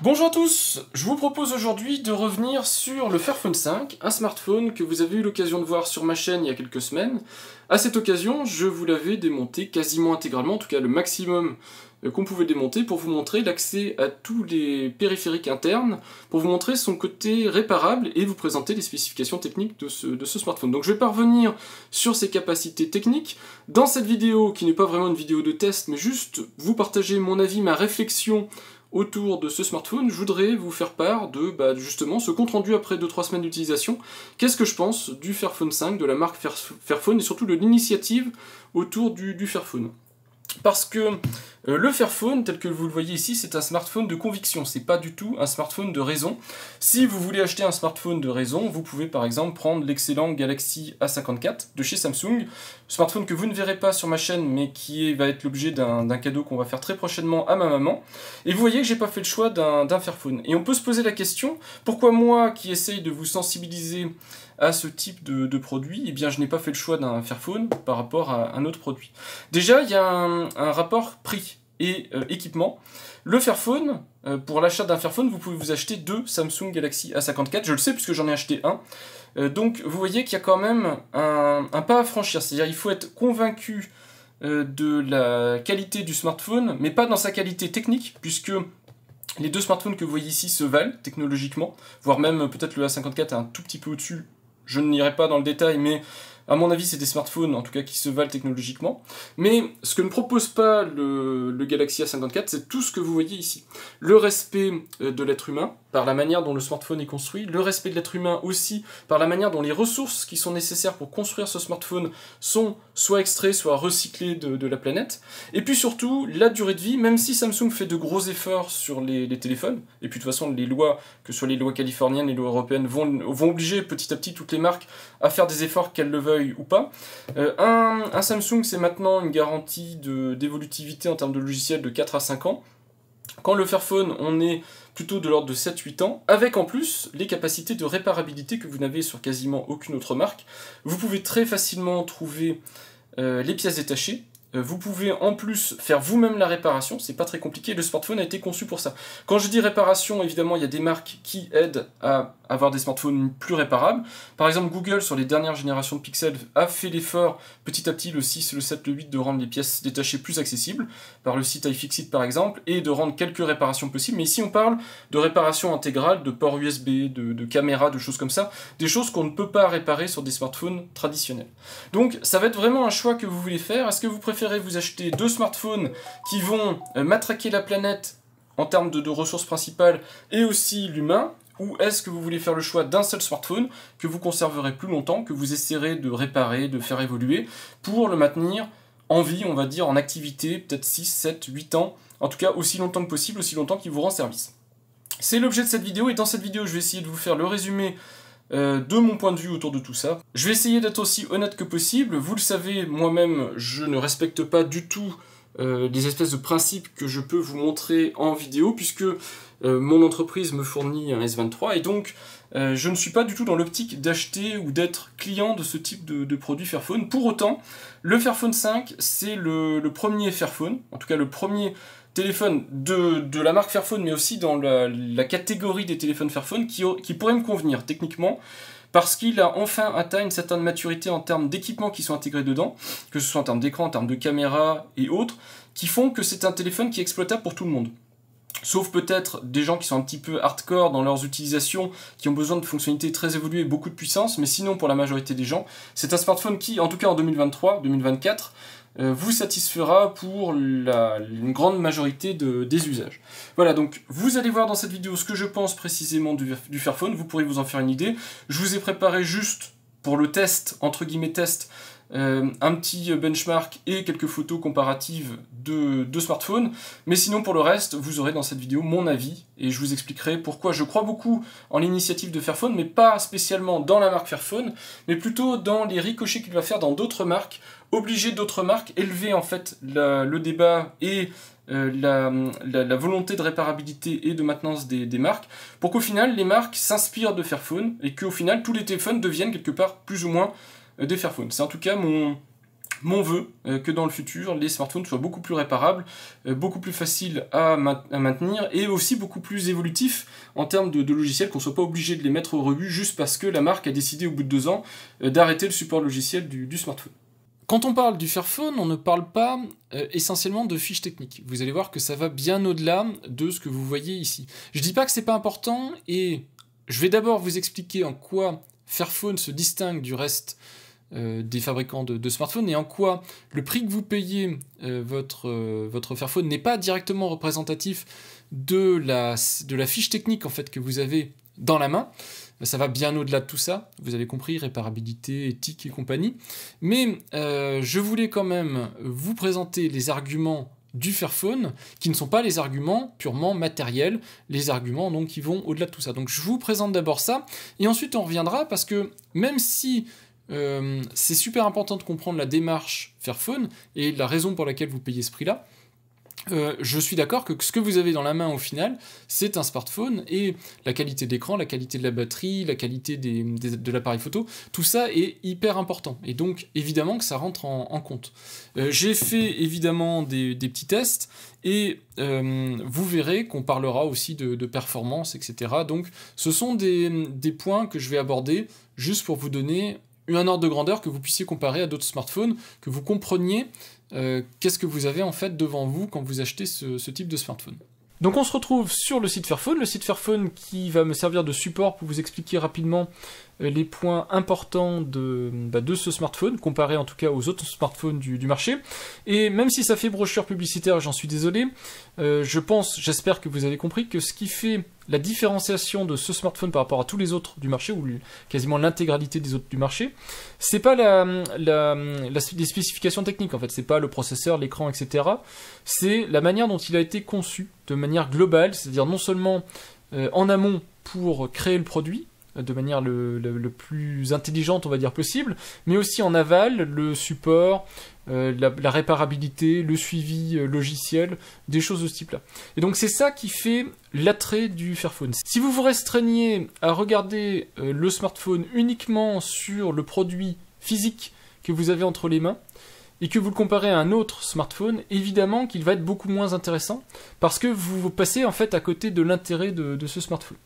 Bonjour à tous, je vous propose aujourd'hui de revenir sur le Fairphone 5, un smartphone que vous avez eu l'occasion de voir sur ma chaîne il y a quelques semaines. À cette occasion, je vous l'avais démonté quasiment intégralement, en tout cas le maximum qu'on pouvait démonter, pour vous montrer l'accès à tous les périphériques internes, pour vous montrer son côté réparable et vous présenter les spécifications techniques de ce smartphone. Donc je vais pas revenir sur ses capacités techniques. Dans cette vidéo, qui n'est pas vraiment une vidéo de test, mais juste vous partager mon avis, ma réflexion autour de ce smartphone, je voudrais vous faire part de justement ce compte rendu après 2-3 semaines d'utilisation. Qu'est-ce que je pense du Fairphone 5, de la marque Fairphone et surtout de l'initiative autour du Fairphone. Parce que le Fairphone, tel que vous le voyez ici, c'est un smartphone de conviction, c'est pas du tout un smartphone de raison. Si vous voulez acheter un smartphone de raison, vous pouvez par exemple prendre l'excellent Galaxy A54 de chez Samsung, smartphone que vous ne verrez pas sur ma chaîne, mais qui va être l'objet d'un cadeau qu'on va faire très prochainement à ma maman. Et vous voyez que j'ai pas fait le choix d'un Fairphone. Et on peut se poser la question, pourquoi moi qui essaye de vous sensibiliser à ce type de produit, eh bien je n'ai pas fait le choix d'un Fairphone par rapport à un autre produit. Déjà, il y a un rapport prix et équipement. Le Fairphone, pour l'achat d'un Fairphone, vous pouvez vous acheter deux Samsung Galaxy A54, je le sais puisque j'en ai acheté un. Donc vous voyez qu'il y a quand même un pas à franchir, c'est-à-dire il faut être convaincu de la qualité du smartphone, mais pas dans sa qualité technique, puisque les deux smartphones que vous voyez ici se valent technologiquement, voire même peut-être le A54 est un tout petit peu au-dessus. Je n'irai pas dans le détail, mais à mon avis, c'est des smartphones, en tout cas, qui se valent technologiquement. Mais ce que ne propose pas le Galaxy A54, c'est tout ce que vous voyez ici. Le respect de l'être humain, par la manière dont le smartphone est construit, le respect de l'être humain aussi, par la manière dont les ressources qui sont nécessaires pour construire ce smartphone sont soit extraits, soit recyclés de la planète. Et puis surtout, la durée de vie, même si Samsung fait de gros efforts sur les téléphones, et puis de toute façon, les lois, que ce soit les lois californiennes, les lois européennes, vont obliger petit à petit toutes les marques à faire des efforts, qu'elles le veuillent ou pas. Un Samsung, c'est maintenant une garantie d'évolutivité en termes de logiciel de 4 à 5 ans. Quand le Fairphone, on est plutôt de l'ordre de 7-8 ans, avec en plus les capacités de réparabilité que vous n'avez sur quasiment aucune autre marque. Vous pouvez très facilement trouver les pièces détachées. Vous pouvez en plus faire vous-même la réparation, c'est pas très compliqué, le smartphone a été conçu pour ça. Quand je dis réparation, évidemment, il y a des marques qui aident à avoir des smartphones plus réparables. Par exemple, Google, sur les dernières générations de Pixel, a fait l'effort, petit à petit, le 6, le 7, le 8, de rendre les pièces détachées plus accessibles, par le site iFixit par exemple, et de rendre quelques réparations possibles. Mais ici, on parle de réparation intégrale, de ports USB, de caméras, de choses comme ça, des choses qu'on ne peut pas réparer sur des smartphones traditionnels. Donc, ça va être vraiment un choix que vous voulez faire. Est-ce que vous préférez vous acheter deux smartphones qui vont matraquer la planète en termes de ressources principales et aussi l'humain, ou est-ce que vous voulez faire le choix d'un seul smartphone que vous conserverez plus longtemps, que vous essaierez de réparer, de faire évoluer pour le maintenir en vie, on va dire, en activité, peut-être 6, 7, 8 ans, en tout cas aussi longtemps que possible, aussi longtemps qu'il vous rend service. C'est l'objet de cette vidéo, et dans cette vidéo je vais essayer de vous faire le résumé de mon point de vue autour de tout ça. Je vais essayer d'être aussi honnête que possible. Vous le savez, moi-même, je ne respecte pas du tout les espèces de principes que je peux vous montrer en vidéo, puisque mon entreprise me fournit un S23, et donc je ne suis pas du tout dans l'optique d'acheter ou d'être client de ce type de produit Fairphone. Pour autant, le Fairphone 5, c'est le premier Fairphone, en tout cas le premier téléphone de la marque Fairphone, mais aussi dans la catégorie des téléphones Fairphone qui pourrait me convenir techniquement, parce qu'il a enfin atteint une certaine maturité en termes d'équipements qui sont intégrés dedans, que ce soit en termes d'écran, en termes de caméra et autres, qui font que c'est un téléphone qui est exploitable pour tout le monde. Sauf peut-être des gens qui sont un petit peu hardcore dans leurs utilisations, qui ont besoin de fonctionnalités très évoluées et beaucoup de puissance, mais sinon pour la majorité des gens, c'est un smartphone qui, en tout cas en 2023, 2024, vous satisfera pour une grande majorité des usages. Voilà, donc vous allez voir dans cette vidéo ce que je pense précisément du Fairphone, vous pourrez vous en faire une idée. Je vous ai préparé juste pour le test, entre guillemets test, un petit benchmark et quelques photos comparatives de smartphones, mais sinon pour le reste, vous aurez dans cette vidéo mon avis, et je vous expliquerai pourquoi je crois beaucoup en l'initiative de Fairphone, mais pas spécialement dans la marque Fairphone, mais plutôt dans les ricochets qu'il va faire dans d'autres marques, obliger d'autres marques, élever en fait le débat et la volonté de réparabilité et de maintenance des marques, pour qu'au final les marques s'inspirent de Fairphone, et qu'au final tous les téléphones deviennent quelque part plus ou moins des Fairphone. C'est en tout cas mon vœu que dans le futur, les smartphones soient beaucoup plus réparables, beaucoup plus faciles à maintenir et aussi beaucoup plus évolutifs en termes de logiciels, qu'on ne soit pas obligé de les mettre au rebut juste parce que la marque a décidé au bout de 2 ans d'arrêter le support logiciel du smartphone. Quand on parle du Fairphone, on ne parle pas essentiellement de fiches techniques. Vous allez voir que ça va bien au-delà de ce que vous voyez ici. Je ne dis pas que c'est pas important et je vais d'abord vous expliquer en quoi Fairphone se distingue du reste des fabricants de smartphones et en quoi le prix que vous payez votre Fairphone n'est pas directement représentatif de la fiche technique en fait, que vous avez dans la main. Ça va bien au-delà de tout ça, vous avez compris, réparabilité, éthique et compagnie. Mais je voulais quand même vous présenter les arguments du Fairphone, qui ne sont pas les arguments purement matériels, les arguments donc qui vont au-delà de tout ça. Donc je vous présente d'abord ça, et ensuite on reviendra, parce que même si c'est super important de comprendre la démarche Fairphone, et la raison pour laquelle vous payez ce prix-là, je suis d'accord que ce que vous avez dans la main au final, c'est un smartphone, et la qualité de l'écran, la qualité de la batterie, la qualité de l'appareil photo, tout ça est hyper important, et donc évidemment que ça rentre en compte. J'ai fait évidemment des petits tests, et vous verrez qu'on parlera aussi de performance, etc. Donc ce sont des points que je vais aborder juste pour vous donner un ordre de grandeur, que vous puissiez comparer à d'autres smartphones, que vous compreniez qu'est-ce que vous avez en fait devant vous quand vous achetez ce type de smartphone. Donc on se retrouve sur le site Fairphone qui va me servir de support pour vous expliquer rapidement les points importants de ce smartphone, comparé en tout cas aux autres smartphones du marché. Et même si ça fait brochure publicitaire, j'en suis désolé, j'espère que vous avez compris que ce qui fait la différenciation de ce smartphone par rapport à tous les autres du marché, ou quasiment l'intégralité des autres du marché, c'est pas les spécifications techniques en fait, c'est pas le processeur, l'écran, etc. C'est la manière dont il a été conçu, de manière globale, c'est-à-dire non seulement en amont pour créer le produit, de manière le plus intelligente, on va dire, possible, mais aussi en aval, le support, la réparabilité, le suivi logiciel, des choses de ce type-là. Et donc c'est ça qui fait l'attrait du Fairphone. Si vous vous restreignez à regarder le smartphone uniquement sur le produit physique que vous avez entre les mains, et que vous le comparez à un autre smartphone, évidemment qu'il va être beaucoup moins intéressant, parce que vous passez en fait à côté de l'intérêt de ce smartphone.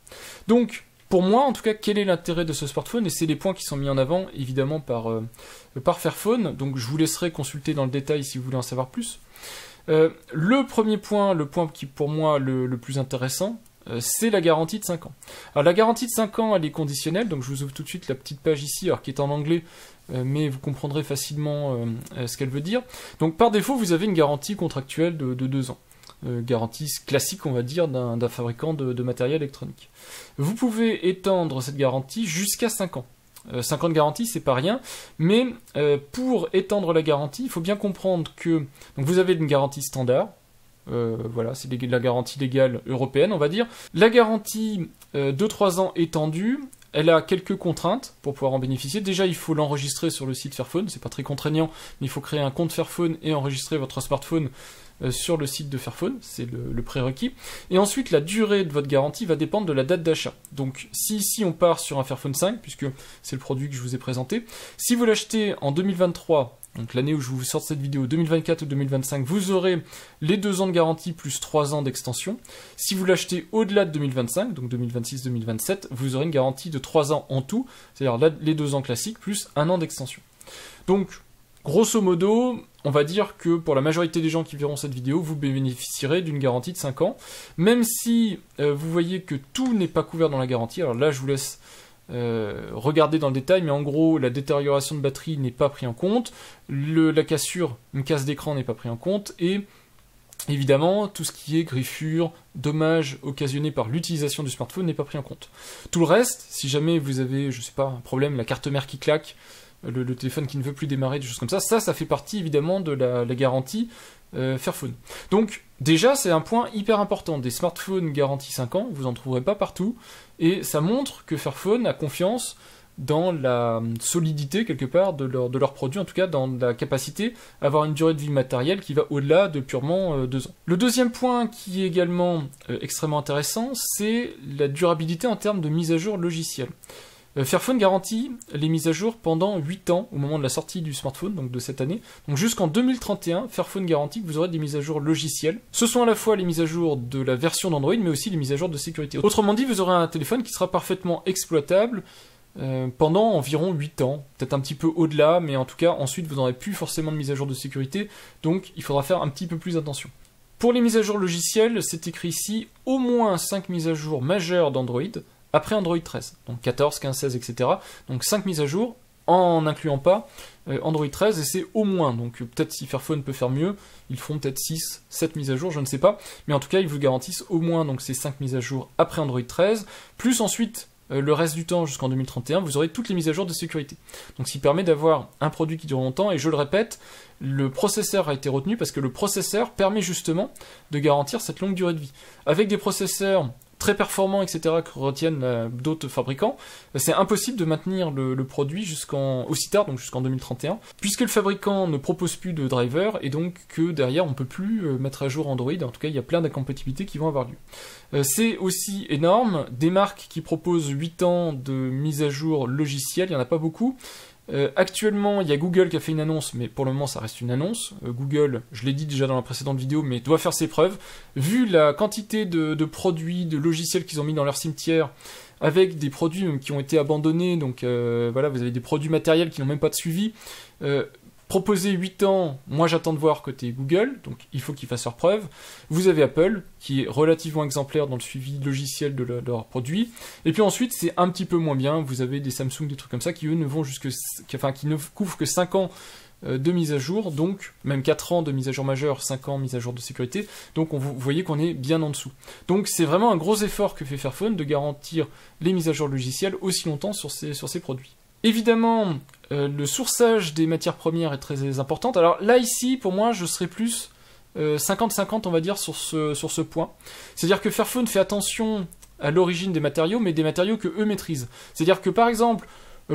Donc, pour moi, en tout cas, quel est l'intérêt de ce smartphone? Et c'est les points qui sont mis en avant, évidemment, par Fairphone. Donc, je vous laisserai consulter dans le détail si vous voulez en savoir plus. Le premier point, le point qui, pour moi, le plus intéressant, c'est la garantie de 5 ans. Alors, la garantie de 5 ans, elle est conditionnelle. Donc, je vous ouvre tout de suite la petite page ici, alors qui est en anglais, mais vous comprendrez facilement ce qu'elle veut dire. Donc, par défaut, vous avez une garantie contractuelle de 2 ans. Garantie classique, on va dire, d'un fabricant de matériel électronique. Vous pouvez étendre cette garantie jusqu'à 5 ans. 5 ans de garantie, c'est pas rien, mais pour étendre la garantie, il faut bien comprendre que donc vous avez une garantie standard, voilà, c'est la garantie légale européenne, on va dire. La garantie de 3 ans étendue, elle a quelques contraintes pour pouvoir en bénéficier. Déjà, il faut l'enregistrer sur le site Fairphone, c'est pas très contraignant, mais il faut créer un compte Fairphone et enregistrer votre smartphone sur le site de Fairphone, c'est le prérequis. Et ensuite, la durée de votre garantie va dépendre de la date d'achat. Donc, si ici on part sur un Fairphone 5, puisque c'est le produit que je vous ai présenté, si vous l'achetez en 2023, donc l'année où je vous sors cette vidéo, 2024 ou 2025, vous aurez les 2 ans de garantie plus 3 ans d'extension. Si vous l'achetez au-delà de 2025, donc 2026-2027, vous aurez une garantie de 3 ans en tout, c'est-à-dire les 2 ans classiques plus 1 an d'extension. Donc, grosso modo, on va dire que pour la majorité des gens qui verront cette vidéo, vous bénéficierez d'une garantie de 5 ans, même si vous voyez que tout n'est pas couvert dans la garantie. Alors là, je vous laisse regarder dans le détail, mais en gros, la détérioration de batterie n'est pas prise en compte, la cassure, une casse d'écran n'est pas prise en compte, et évidemment, tout ce qui est griffure, dommages occasionnés par l'utilisation du smartphone n'est pas pris en compte. Tout le reste, si jamais vous avez, je sais pas, un problème, la carte mère qui claque, le téléphone qui ne veut plus démarrer, des choses comme ça, ça fait partie évidemment de la garantie Fairphone. Donc déjà c'est un point hyper important, des smartphones garantie 5 ans, vous en trouverez pas partout, et ça montre que Fairphone a confiance dans la solidité quelque part de leurs produits, en tout cas dans la capacité à avoir une durée de vie matérielle qui va au-delà de purement 2 ans. Le deuxième point qui est également extrêmement intéressant, c'est la durabilité en termes de mise à jour logicielle. Fairphone garantit les mises à jour pendant 8 ans au moment de la sortie du smartphone, donc de cette année. Donc jusqu'en 2031, Fairphone garantit que vous aurez des mises à jour logicielles. Ce sont à la fois les mises à jour de la version d'Android, mais aussi les mises à jour de sécurité. Autrement dit, vous aurez un téléphone qui sera parfaitement exploitable pendant environ 8 ans, peut-être un petit peu au-delà, mais en tout cas, ensuite, vous n'aurez plus forcément de mise à jour de sécurité, donc il faudra faire un petit peu plus attention. Pour les mises à jour logicielles, c'est écrit ici, au moins 5 mises à jour majeures d'Android, après Android 13, donc 14, 15, 16, etc. Donc 5 mises à jour, en n'incluant pas Android 13, et c'est au moins, donc peut-être si Fairphone peut faire mieux, ils feront peut-être 6, 7 mises à jour, je ne sais pas, mais en tout cas ils vous garantissent au moins donc ces 5 mises à jour après Android 13, plus ensuite le reste du temps jusqu'en 2031, vous aurez toutes les mises à jour de sécurité. Donc ce qui permet d'avoir un produit qui dure longtemps, et je le répète, le processeur a été retenu parce que le processeur permet justement de garantir cette longue durée de vie. Avec des processeurs très performants, etc., que retiennent d'autres fabricants, c'est impossible de maintenir le produit aussi tard, donc jusqu'en 2031, puisque le fabricant ne propose plus de driver, et donc que derrière on ne peut plus mettre à jour Android. En tout cas, il y a plein d'incompatibilités qui vont avoir lieu. C'est aussi énorme, des marques qui proposent 8 ans de mise à jour logicielle, il n'y en a pas beaucoup. Actuellement, il y a Google qui a fait une annonce, mais pour le moment, ça reste une annonce. Google, je l'ai dit déjà dans la précédente vidéo, mais doit faire ses preuves. Vu la quantité de produits, de logiciels qu'ils ont mis dans leur cimetière, avec des produits qui ont été abandonnés, donc voilà, vous avez des produits matériels qui n'ont même pas de suivi. Proposer 8 ans, moi j'attends de voir côté Google, donc il faut qu'ils fassent leurs preuves. Vous avez Apple, qui est relativement exemplaire dans le suivi logiciel de leurs produits. Et puis ensuite, c'est un petit peu moins bien, vous avez des Samsung, des trucs comme ça, qui eux ne vont qui ne couvrent que 5 ans de mise à jour, donc même 4 ans de mise à jour majeure, 5 ans mise à jour de sécurité, donc vous voyez qu'on est bien en dessous. Donc c'est vraiment un gros effort que fait Fairphone de garantir les mises à jour logicielles aussi longtemps sur ces produits. Évidemment, le sourçage des matières premières est très important. Alors là, ici, pour moi, je serais plus 50-50, on va dire, sur ce point. C'est-à-dire que Fairphone fait attention à l'origine des matériaux, mais des matériaux que eux maîtrisent. C'est-à-dire que, par exemple,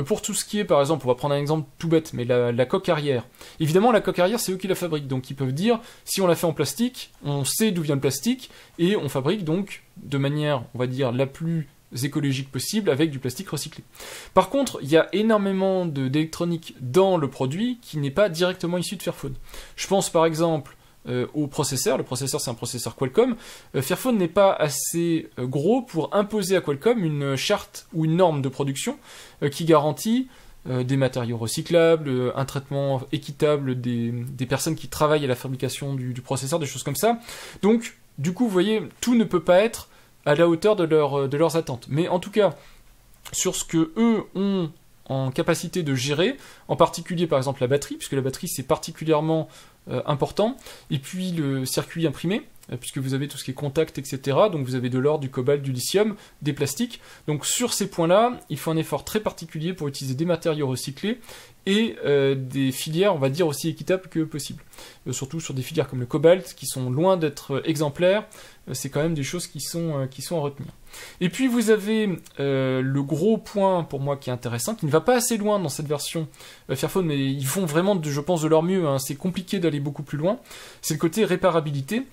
pour tout ce qui est, par exemple, on va prendre un exemple tout bête, mais la coque arrière. Évidemment, la coque arrière, c'est eux qui la fabriquent. Donc, ils peuvent dire, si on la fait en plastique, on sait d'où vient le plastique, et on fabrique donc de manière, on va dire, la plus écologique possible avec du plastique recyclé. Par contre, il y a énormément d'électronique dans le produit qui n'est pas directement issu de Fairphone. Je pense par exemple au processeur. Le processeur, c'est un processeur Qualcomm. Fairphone n'est pas assez gros pour imposer à Qualcomm une charte ou une norme de production qui garantit des matériaux recyclables, un traitement équitable des personnes qui travaillent à la fabrication du processeur, des choses comme ça. Donc, du coup, vous voyez, tout ne peut pas être à la hauteur de leurs attentes. Mais en tout cas, sur ce que eux ont en capacité de gérer, en particulier par exemple la batterie, puisque la batterie c'est particulièrement important, et puis le circuit imprimé, puisque vous avez tout ce qui est contact, etc. Donc vous avez de l'or, du cobalt, du lithium, des plastiques. Donc sur ces points-là, il faut un effort très particulier pour utiliser des matériaux recyclés et des filières, on va dire, aussi équitables que possible. Surtout sur des filières comme le cobalt, qui sont loin d'être exemplaires, c'est quand même des choses qui sont à retenir. Et puis vous avez le gros point pour moi qui est intéressant, qui ne va pas assez loin dans cette version Fairphone, mais ils font vraiment, je pense, de leur mieux, hein. C'est compliqué d'aller beaucoup plus loin, c'est le côté réparabilité.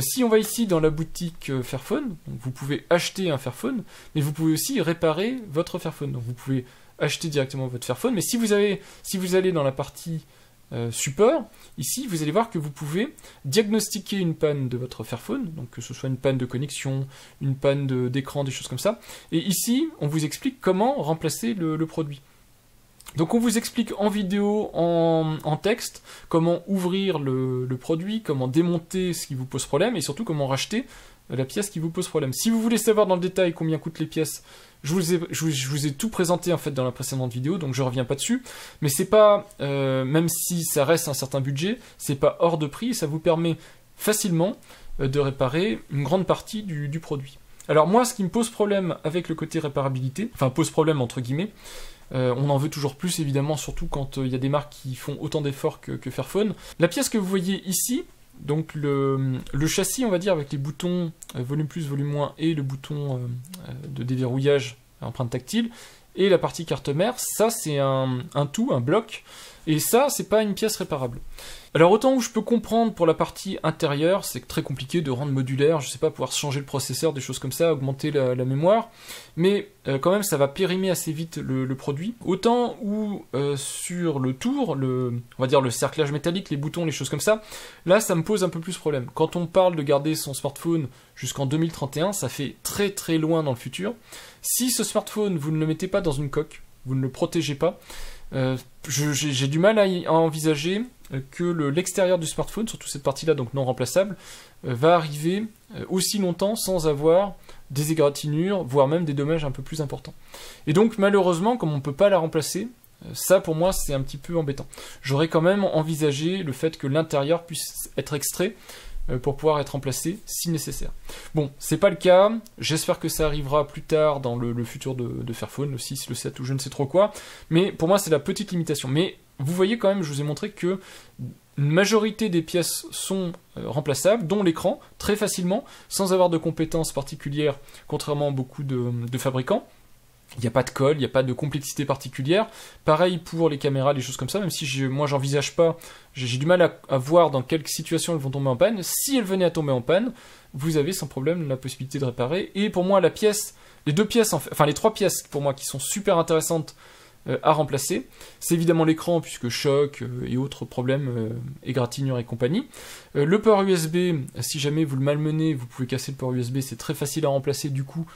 Si on va ici dans la boutique Fairphone, donc vous pouvez acheter un Fairphone, mais vous pouvez aussi réparer votre Fairphone. Donc vous pouvez acheter directement votre Fairphone, mais si vous allez dans la partie support, ici vous allez voir que vous pouvez diagnostiquer une panne de votre Fairphone, donc que ce soit une panne de connexion, une panne d'écran, des choses comme ça, et ici on vous explique comment remplacer le produit. Donc on vous explique en vidéo, en texte, comment ouvrir le produit, comment démonter ce qui vous pose problème, et surtout comment racheter la pièce qui vous pose problème. Si vous voulez savoir dans le détail combien coûtent les pièces, je vous ai tout présenté en fait dans la précédente vidéo, donc je reviens pas dessus, mais c'est pas, même si ça reste un certain budget, c'est pas hors de prix, et ça vous permet facilement de réparer une grande partie du produit. Alors moi, ce qui me pose problème avec le côté réparabilité, enfin pose problème entre guillemets, on en veut toujours plus évidemment, surtout quand il y a des marques qui font autant d'efforts que Fairphone. La pièce que vous voyez ici, donc le châssis on va dire avec les boutons volume plus, volume moins et le bouton de déverrouillage empreinte tactile et la partie carte mère, ça c'est un tout, un bloc Et ça, c'est pas une pièce réparable. Alors autant où je peux comprendre pour la partie intérieure, c'est très compliqué de rendre modulaire, je sais pas, pouvoir changer le processeur, des choses comme ça, augmenter la mémoire, mais quand même ça va périmer assez vite le produit. Autant où sur le tour, on va dire le cerclage métallique, les boutons, les choses comme ça, là ça me pose un peu plus problème. Quand on parle de garder son smartphone jusqu'en 2031, ça fait très très loin dans le futur. Si ce smartphone, vous ne le mettez pas dans une coque, vous ne le protégez pas, j'ai du mal à envisager que l'extérieur du smartphone, surtout cette partie-là, donc non remplaçable, va arriver aussi longtemps sans avoir des égratignures, voire même des dommages un peu plus importants. Et donc malheureusement, comme on ne peut pas la remplacer, ça pour moi c'est un petit peu embêtant. J'aurais quand même envisagé le fait que l'intérieur puisse être extrait pour pouvoir être remplacé si nécessaire. Bon, c'est pas le cas, j'espère que ça arrivera plus tard dans le futur de Fairphone, le 6, le 7 ou je ne sais trop quoi, mais pour moi c'est la petite limitation. Mais vous voyez quand même, je vous ai montré que une majorité des pièces sont remplaçables, dont l'écran, très facilement, sans avoir de compétences particulières, contrairement à beaucoup de fabricants. Il n'y a pas de colle, il n'y a pas de complexité particulière. Pareil pour les caméras, les choses comme ça, même si moi j'envisage pas, j'ai du mal à voir dans quelle situation elles vont tomber en panne. Si elles venaient à tomber en panne, vous avez sans problème la possibilité de réparer. Et pour moi, les deux pièces, enfin les trois pièces pour moi qui sont super intéressantes à remplacer, c'est évidemment l'écran, puisque choc et autres problèmes, égratignures et compagnie. Le port USB, si jamais vous le malmenez, vous pouvez casser le port USB, c'est très facile à remplacer du coup.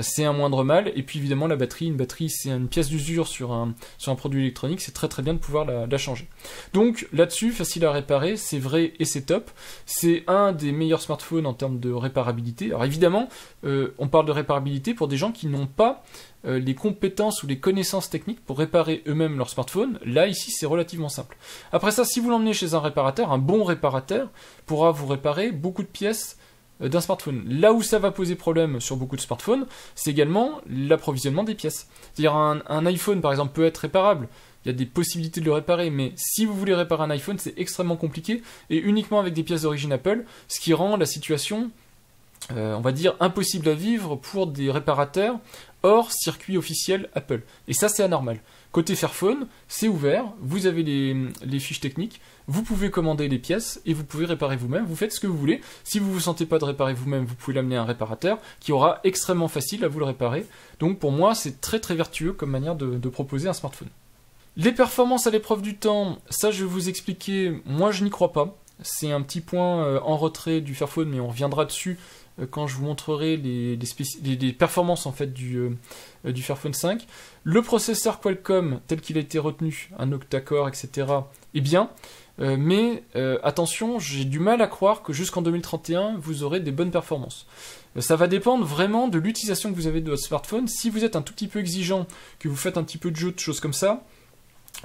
C'est un moindre mal, et puis évidemment la batterie, une batterie c'est une pièce d'usure sur un produit électronique, c'est très très bien de pouvoir la changer. Donc là-dessus, facile à réparer, c'est vrai et c'est top, c'est un des meilleurs smartphones en termes de réparabilité. Alors évidemment, on parle de réparabilité pour des gens qui n'ont pas les compétences ou les connaissances techniques pour réparer eux-mêmes leur smartphone. Là ici c'est relativement simple. Après ça, si vous l'emmenez chez un réparateur, un bon réparateur pourra vous réparer beaucoup de pièces d'un smartphone. Là où ça va poser problème sur beaucoup de smartphones, c'est également l'approvisionnement des pièces. C'est-à-dire un iPhone par exemple peut être réparable, il y a des possibilités de le réparer, mais si vous voulez réparer un iPhone, c'est extrêmement compliqué, et uniquement avec des pièces d'origine Apple, ce qui rend la situation, on va dire, impossible à vivre pour des réparateurs hors circuit officiel Apple. Et ça c'est anormal. Côté Fairphone, c'est ouvert, vous avez les fiches techniques, vous pouvez commander les pièces et vous pouvez réparer vous-même, vous faites ce que vous voulez. Si vous ne vous sentez pas de réparer vous-même, vous pouvez l'amener à un réparateur qui aura extrêmement facile à vous le réparer. Donc pour moi, c'est très très vertueux comme manière de proposer un smartphone. Les performances à l'épreuve du temps, ça je vais vous expliquer, moi je n'y crois pas. C'est un petit point en retrait du Fairphone, mais on reviendra dessus quand je vous montrerai les performances en fait du Fairphone 5. Le processeur Qualcomm tel qu'il a été retenu, un octa-core, etc., est bien, mais attention, j'ai du mal à croire que jusqu'en 2031 vous aurez des bonnes performances. Ça va dépendre vraiment de l'utilisation que vous avez de votre smartphone. Si vous êtes un tout petit peu exigeant, que vous faites un petit peu de jeu, de choses comme ça,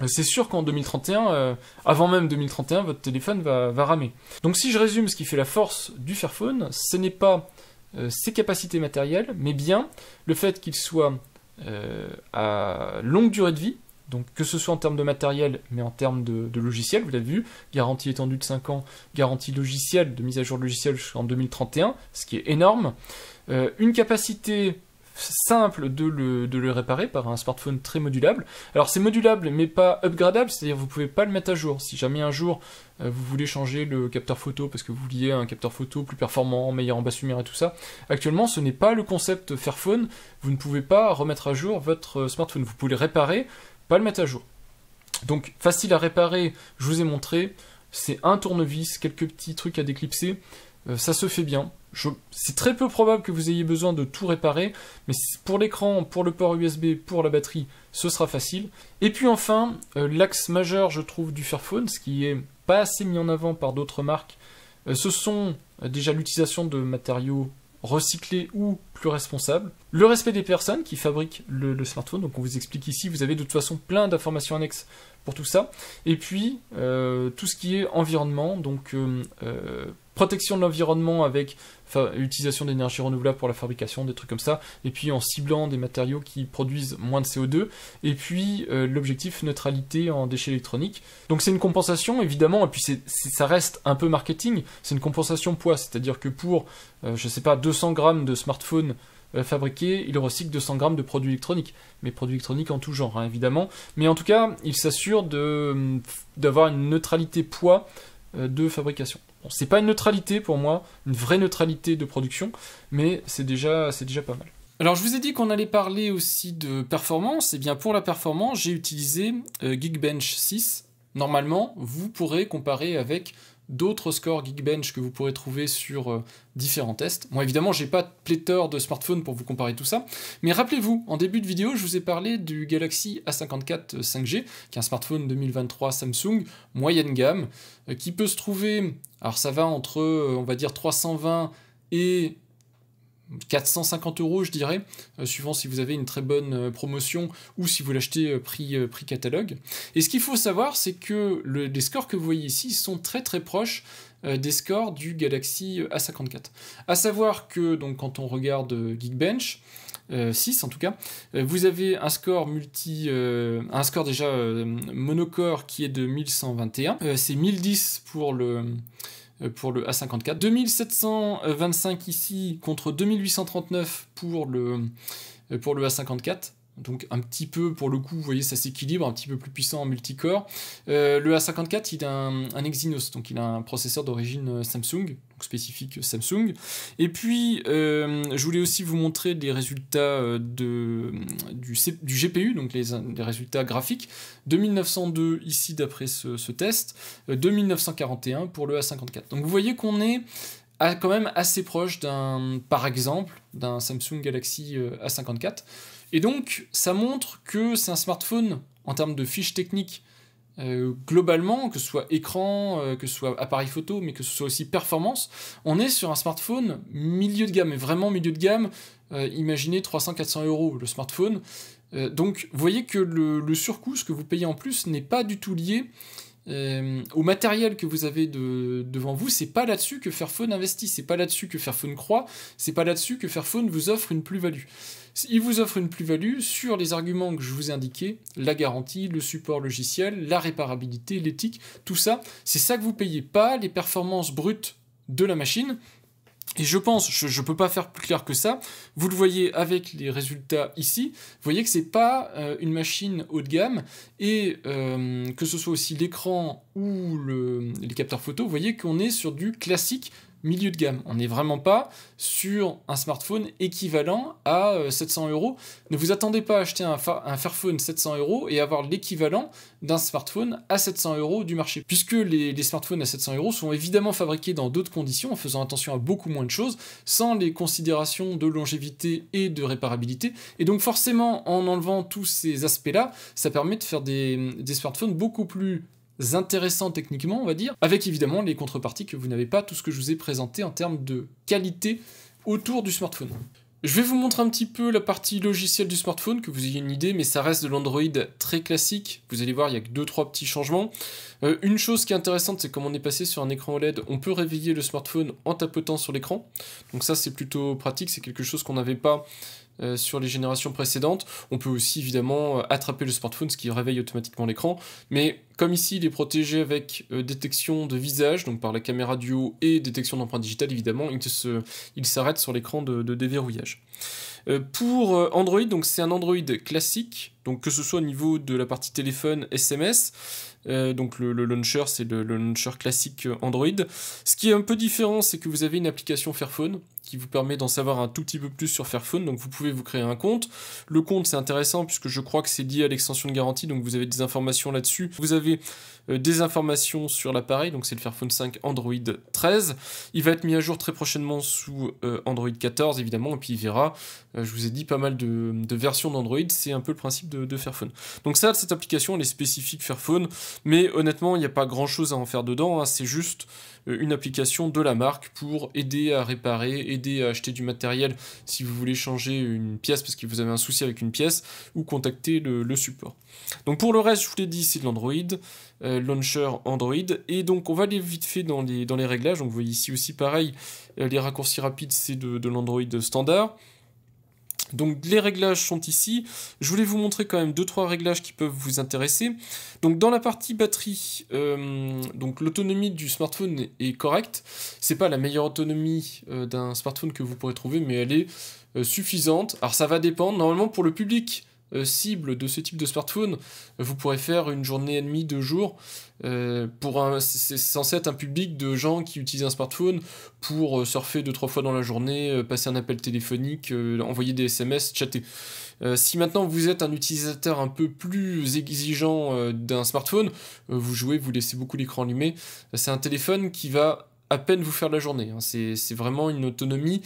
c'est sûr qu'en 2031, avant même 2031, votre téléphone va ramer. Donc si je résume ce qui fait la force du Fairphone, ce n'est pas ses capacités matérielles, mais bien le fait qu'il soit à longue durée de vie, donc que ce soit en termes de matériel, mais en termes de logiciel, vous l'avez vu, garantie étendue de 5 ans, garantie logicielle, de mise à jour de logiciel jusqu'en 2031, ce qui est énorme, une capacité simple de le réparer par un smartphone très modulable. Alors c'est modulable mais pas upgradable, c'est-à-dire vous pouvez pas le mettre à jour. Si jamais un jour vous voulez changer le capteur photo parce que vous vouliez un capteur photo plus performant, meilleur en basse lumière et tout ça, actuellement ce n'est pas le concept Fairphone, vous ne pouvez pas remettre à jour votre smartphone, vous pouvez le réparer, pas le mettre à jour. Donc facile à réparer, je vous ai montré, c'est un tournevis, quelques petits trucs à déclipser, ça se fait bien. C'est très peu probable que vous ayez besoin de tout réparer, mais pour l'écran, pour le port USB, pour la batterie, ce sera facile. Et puis enfin, l'axe majeur, je trouve, du Fairphone, ce qui est pas assez mis en avant par d'autres marques, ce sont déjà l'utilisation de matériaux recyclés ou plus responsables, le respect des personnes qui fabriquent le smartphone, donc on vous explique ici, vous avez de toute façon plein d'informations annexes pour tout ça, et puis tout ce qui est environnement, donc protection de l'environnement avec utilisation d'énergie renouvelable pour la fabrication, des trucs comme ça, et puis en ciblant des matériaux qui produisent moins de CO2, et puis l'objectif neutralité en déchets électroniques. Donc c'est une compensation évidemment, et puis ça reste un peu marketing, c'est une compensation poids, c'est-à-dire que pour, je sais pas, 200 grammes de smartphone fabriqué, il recycle 200 grammes de produits électroniques. Mais produits électroniques en tout genre, hein, évidemment. Mais en tout cas, il s'assure d'avoir une neutralité poids de fabrication. Bon, c'est pas une neutralité pour moi, une vraie neutralité de production, mais c'est déjà pas mal. Alors je vous ai dit qu'on allait parler aussi de performance, et bien pour la performance, j'ai utilisé Geekbench 6. Normalement, vous pourrez comparer avec d'autres scores Geekbench que vous pourrez trouver sur différents tests. Moi évidemment, j'ai pas pléthore de smartphones pour vous comparer tout ça, mais rappelez-vous, en début de vidéo, je vous ai parlé du Galaxy A54 5G, qui est un smartphone 2023 Samsung, moyenne gamme, qui peut se trouver, alors ça va entre, on va dire 320 et 450 €, je dirais, suivant si vous avez une très bonne promotion ou si vous l'achetez prix catalogue. Et ce qu'il faut savoir, c'est que les scores que vous voyez ici sont très très proches des scores du Galaxy A54. À savoir que donc, quand on regarde Geekbench, 6 en tout cas, vous avez un score déjà monocore qui est de 1121, c'est 1010 pour le A54, 2725 ici contre 2839 pour le A54, donc un petit peu pour le coup, vous voyez, ça s'équilibre, un petit peu plus puissant en multicore. Le A54, il a un Exynos, donc il a un processeur d'origine Samsung, donc spécifique Samsung. Et puis, je voulais aussi vous montrer les résultats du GPU, donc les résultats graphiques. 2902 ici d'après ce test, 2941 pour le A54. Donc vous voyez qu'on est quand même assez proche par exemple, d'un Samsung Galaxy A54. Et donc, ça montre que c'est un smartphone, en termes de fiches techniques, globalement, que ce soit écran, que ce soit appareil photo, mais que ce soit aussi performance, on est sur un smartphone milieu de gamme, et vraiment milieu de gamme, imaginez 300-400 € le smartphone. Donc, vous voyez que le surcoût, ce que vous payez en plus, n'est pas du tout lié au matériel que vous avez devant vous. C'est pas là-dessus que Fairphone investit, c'est pas là-dessus que Fairphone croit, c'est pas là-dessus que Fairphone vous offre une plus-value. Il vous offre une plus-value sur les arguments que je vous ai indiqués, la garantie, le support logiciel, la réparabilité, l'éthique, tout ça, c'est ça que vous payez, pas les performances brutes de la machine. Et je pense, je peux pas faire plus clair que ça, vous le voyez avec les résultats ici, vous voyez que c'est pas une machine haut de gamme, et que ce soit aussi l'écran ou les capteurs photo, vous voyez qu'on est sur du classique milieu de gamme. On n'est vraiment pas sur un smartphone équivalent à 700 €. Ne vous attendez pas à acheter un Fairphone 700 € et avoir l'équivalent d'un smartphone à 700 € du marché. Puisque les smartphones à 700 € sont évidemment fabriqués dans d'autres conditions, en faisant attention à beaucoup moins de choses, sans les considérations de longévité et de réparabilité. Et donc forcément, en enlevant tous ces aspects-là, ça permet de faire des smartphones beaucoup plus intéressant techniquement, on va dire, avec évidemment les contreparties que vous n'avez pas, tout ce que je vous ai présenté en termes de qualité autour du smartphone. Je vais vous montrer un petit peu la partie logicielle du smartphone, que vous ayez une idée, mais ça reste de l'Android très classique. Vous allez voir, il y a que 2-3 petits changements. Une chose qui est intéressante, c'est comme on est passé sur un écran OLED, on peut réveiller le smartphone en tapotant sur l'écran. Donc ça, c'est plutôt pratique, c'est quelque chose qu'on n'avait pas sur les générations précédentes. On peut aussi évidemment attraper le smartphone, ce qui réveille automatiquement l'écran, mais comme ici il est protégé avec détection de visage, donc par la caméra du haut et détection d'empreinte digitale, évidemment il s'arrête sur l'écran de déverrouillage. Pour Android, donc c'est un Android classique, donc que ce soit au niveau de la partie téléphone, SMS, donc le launcher, c'est le launcher classique Android. Ce qui est un peu différent, c'est que vous avez une application Fairphone qui vous permet d'en savoir un tout petit peu plus sur Fairphone, donc vous pouvez vous créer un compte. Le compte, c'est intéressant puisque je crois que c'est lié à l'extension de garantie, donc vous avez des informations là-dessus. Vous avez des informations sur l'appareil, donc c'est le Fairphone 5 Android 13. Il va être mis à jour très prochainement sous Android 14, évidemment, et puis il verra, je vous ai dit, pas mal de versions d'Android, c'est un peu le principe de Fairphone. Donc ça, cette application, elle est spécifique Fairphone, mais honnêtement, il n'y a pas grand-chose à en faire dedans, hein, c'est juste une application de la marque pour aider à réparer, aider à acheter du matériel si vous voulez changer une pièce parce que vous avez un souci avec une pièce, ou contacter le support. Donc pour le reste, je vous l'ai dit, c'est de l'Android, launcher Android, et donc on va aller vite fait dans les réglages. Donc vous voyez ici aussi pareil, les raccourcis rapides, c'est de l'Android standard. Donc les réglages sont ici. Je voulais vous montrer quand même 2-3 réglages qui peuvent vous intéresser. Donc dans la partie batterie, donc l'autonomie du smartphone est correcte. C'est pas la meilleure autonomie d'un smartphone que vous pourrez trouver, mais elle est suffisante. Alors ça va dépendre. Normalement pour le public cible de ce type de smartphone, vous pourrez faire une journée et demie, 2 jours. C'est censé être un public de gens qui utilisent un smartphone pour surfer 2-3 fois dans la journée, passer un appel téléphonique, envoyer des SMS, chatter. Si maintenant vous êtes un utilisateur un peu plus exigeant d'un smartphone, vous jouez, vous laissez beaucoup l'écran allumé, c'est un téléphone qui va à peine vous faire la journée. Hein. C'est vraiment une autonomie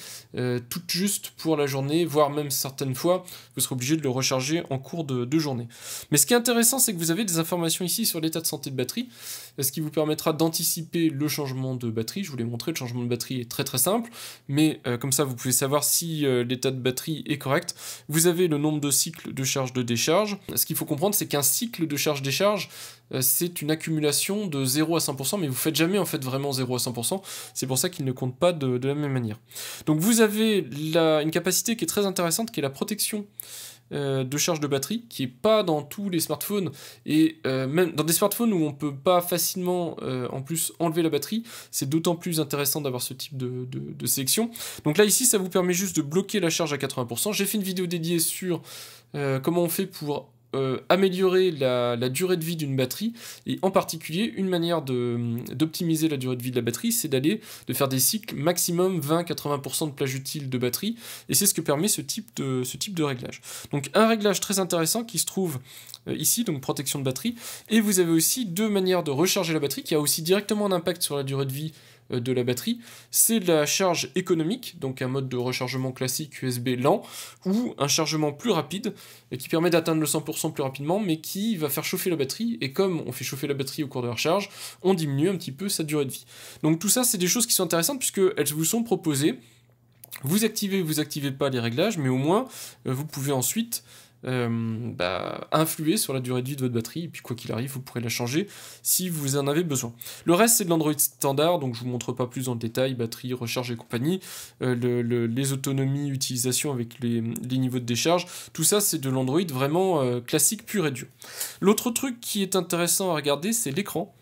toute juste pour la journée, voire même certaines fois, vous serez obligé de le recharger en cours de journée. Mais ce qui est intéressant, c'est que vous avez des informations ici sur l'état de santé de batterie, ce qui vous permettra d'anticiper le changement de batterie. Je vous l'ai montré, le changement de batterie est très très simple, mais comme ça vous pouvez savoir si l'état de batterie est correct. Vous avez le nombre de cycles de charge de décharge. Ce qu'il faut comprendre, c'est qu'un cycle de charge-décharge, c'est une accumulation de 0 à 100%, mais vous faites jamais en fait vraiment 0 à 100%, c'est pour ça qu'il ne compte pas de la même manière. Donc vous avez une capacité qui est très intéressante, qui est la protection de charge de batterie, qui n'est pas dans tous les smartphones, et même dans des smartphones où on ne peut pas facilement en plus enlever la batterie, c'est d'autant plus intéressant d'avoir ce type de sélection. Donc là ici ça vous permet juste de bloquer la charge à 80%, j'ai fait une vidéo dédiée sur comment on fait pour améliorer la durée de vie d'une batterie, et en particulier une manière d'optimiser la durée de vie de la batterie, c'est de faire des cycles maximum 20-80% de plage utile de batterie, et c'est ce que permet ce type de réglage. Donc un réglage très intéressant qui se trouve ici, donc protection de batterie, et vous avez aussi 2 manières de recharger la batterie qui a aussi directement un impact sur la durée de vie de la batterie. C'est la charge économique, donc un mode de rechargement classique USB lent, ou un chargement plus rapide qui permet d'atteindre le 100% plus rapidement, mais qui va faire chauffer la batterie, et comme on fait chauffer la batterie au cours de la recharge, on diminue un petit peu sa durée de vie. Donc tout ça, c'est des choses qui sont intéressantes puisqu'elles vous sont proposées. Vous activez pas les réglages, mais au moins vous pouvez ensuite influer sur la durée de vie de votre batterie, et puis quoi qu'il arrive vous pourrez la changer si vous en avez besoin. Le reste c'est de l'Android standard, donc je vous montre pas plus dans le détail, batterie, recharge et compagnie, les autonomies, utilisation avec les niveaux de décharge, tout ça c'est de l'Android vraiment classique pur et dur. L'autre truc qui est intéressant à regarder, c'est l'écran.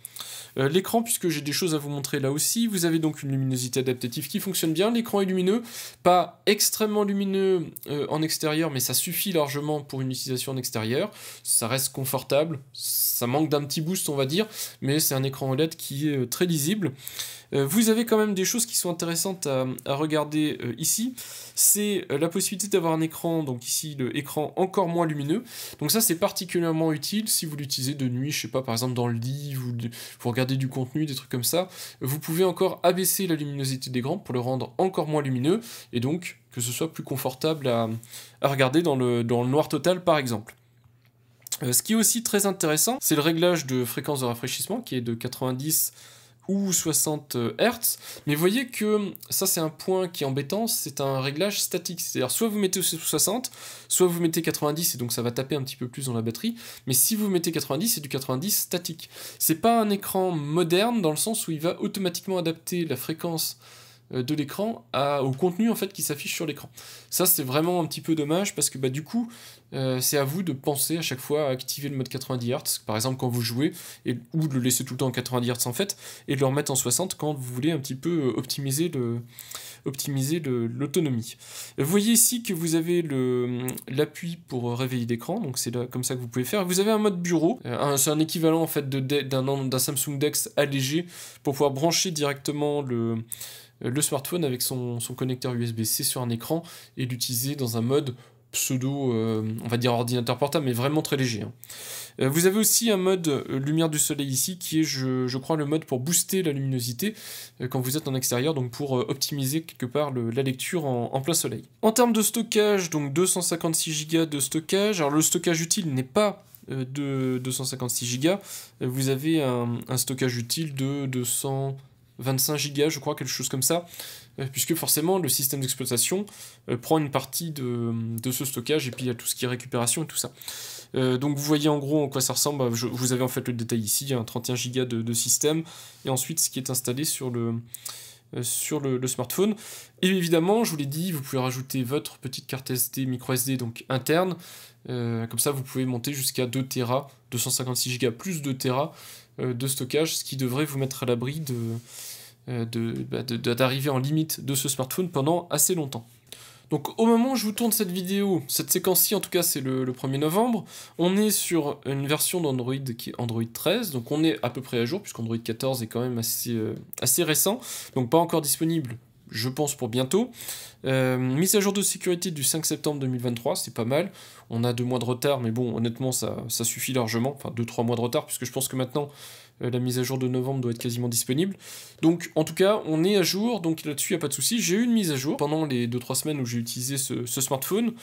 L'écran, puisque j'ai des choses à vous montrer là aussi, vous avez donc une luminosité adaptative qui fonctionne bien, l'écran est lumineux, pas extrêmement lumineux en extérieur, mais ça suffit largement pour une utilisation en extérieur, ça reste confortable, ça manque d'un petit boost on va dire, mais c'est un écran OLED qui est très lisible. Vous avez quand même des choses qui sont intéressantes à regarder ici, c'est la possibilité d'avoir un écran, donc ici l'écran encore moins lumineux, donc ça c'est particulièrement utile si vous l'utilisez de nuit, je sais pas, par exemple dans le lit, vous regardez du contenu, des trucs comme ça, vous pouvez encore abaisser la luminosité de l'écran pour le rendre encore moins lumineux, et donc que ce soit plus confortable à regarder dans le noir total par exemple. Ce qui est aussi très intéressant, c'est le réglage de fréquence de rafraîchissement qui est de 90 ou 60 Hz, mais vous voyez que ça c'est un point qui est embêtant, c'est un réglage statique, c'est-à-dire soit vous mettez 60, soit vous mettez 90 et donc ça va taper un petit peu plus dans la batterie, mais si vous mettez 90, c'est du 90 statique. C'est pas un écran moderne dans le sens où il va automatiquement adapter la fréquence de l'écran au contenu en fait qui s'affiche sur l'écran. Ça c'est vraiment un petit peu dommage parce que du coup c'est à vous de penser à chaque fois à activer le mode 90 Hz par exemple quand vous jouez, ou de le laisser tout le temps en 90 Hz en fait et de le remettre en 60 quand vous voulez un petit peu optimiser l'autonomie. Vous voyez ici que vous avez l'appui pour réveiller l'écran, donc c'est comme ça que vous pouvez faire. Vous avez un mode bureau, c'est un équivalent en fait d'un Samsung DeX allégé pour pouvoir brancher directement le smartphone avec son connecteur USB-C sur un écran et l'utiliser dans un mode pseudo, on va dire ordinateur portable, mais vraiment très léger. Vous avez aussi un mode lumière du soleil ici, qui est, je crois, le mode pour booster la luminosité quand vous êtes en extérieur, donc pour optimiser quelque part la lecture en plein soleil. En termes de stockage, donc 256 Go de stockage, alors le stockage utile n'est pas de 256 Go, vous avez un stockage utile de 225 Go, je crois, quelque chose comme ça, puisque forcément le système d'exploitation prend une partie de ce stockage, et puis il y a tout ce qui est récupération et tout ça. Donc vous voyez en gros en quoi ça ressemble, vous avez en fait le détail ici, 31 Go de système, et ensuite ce qui est installé sur sur le smartphone. Et évidemment, je vous l'ai dit, vous pouvez rajouter votre petite carte SD, micro SD, donc interne. Comme ça, vous pouvez monter jusqu'à 2 Tera, 256 Go plus 2 Tera de stockage, ce qui devrait vous mettre à l'abri d'arriver en limite de ce smartphone pendant assez longtemps. Donc au moment où je vous tourne cette vidéo, cette séquence-ci en tout cas c'est le 1er novembre, on est sur une version d'Android qui est Android 13, donc on est à peu près à jour puisqu'Android 14 est quand même assez récent, donc pas encore disponible, je pense pour bientôt. Mise à jour de sécurité du 5 septembre 2023, c'est pas mal, on a 2 mois de retard, mais bon honnêtement ça suffit largement, enfin 2-3 mois de retard, puisque je pense que maintenant la mise à jour de novembre doit être quasiment disponible. Donc en tout cas, on est à jour, donc là-dessus, il n'y a pas de souci. J'ai eu une mise à jour pendant les 2-3 semaines où j'ai utilisé ce smartphone.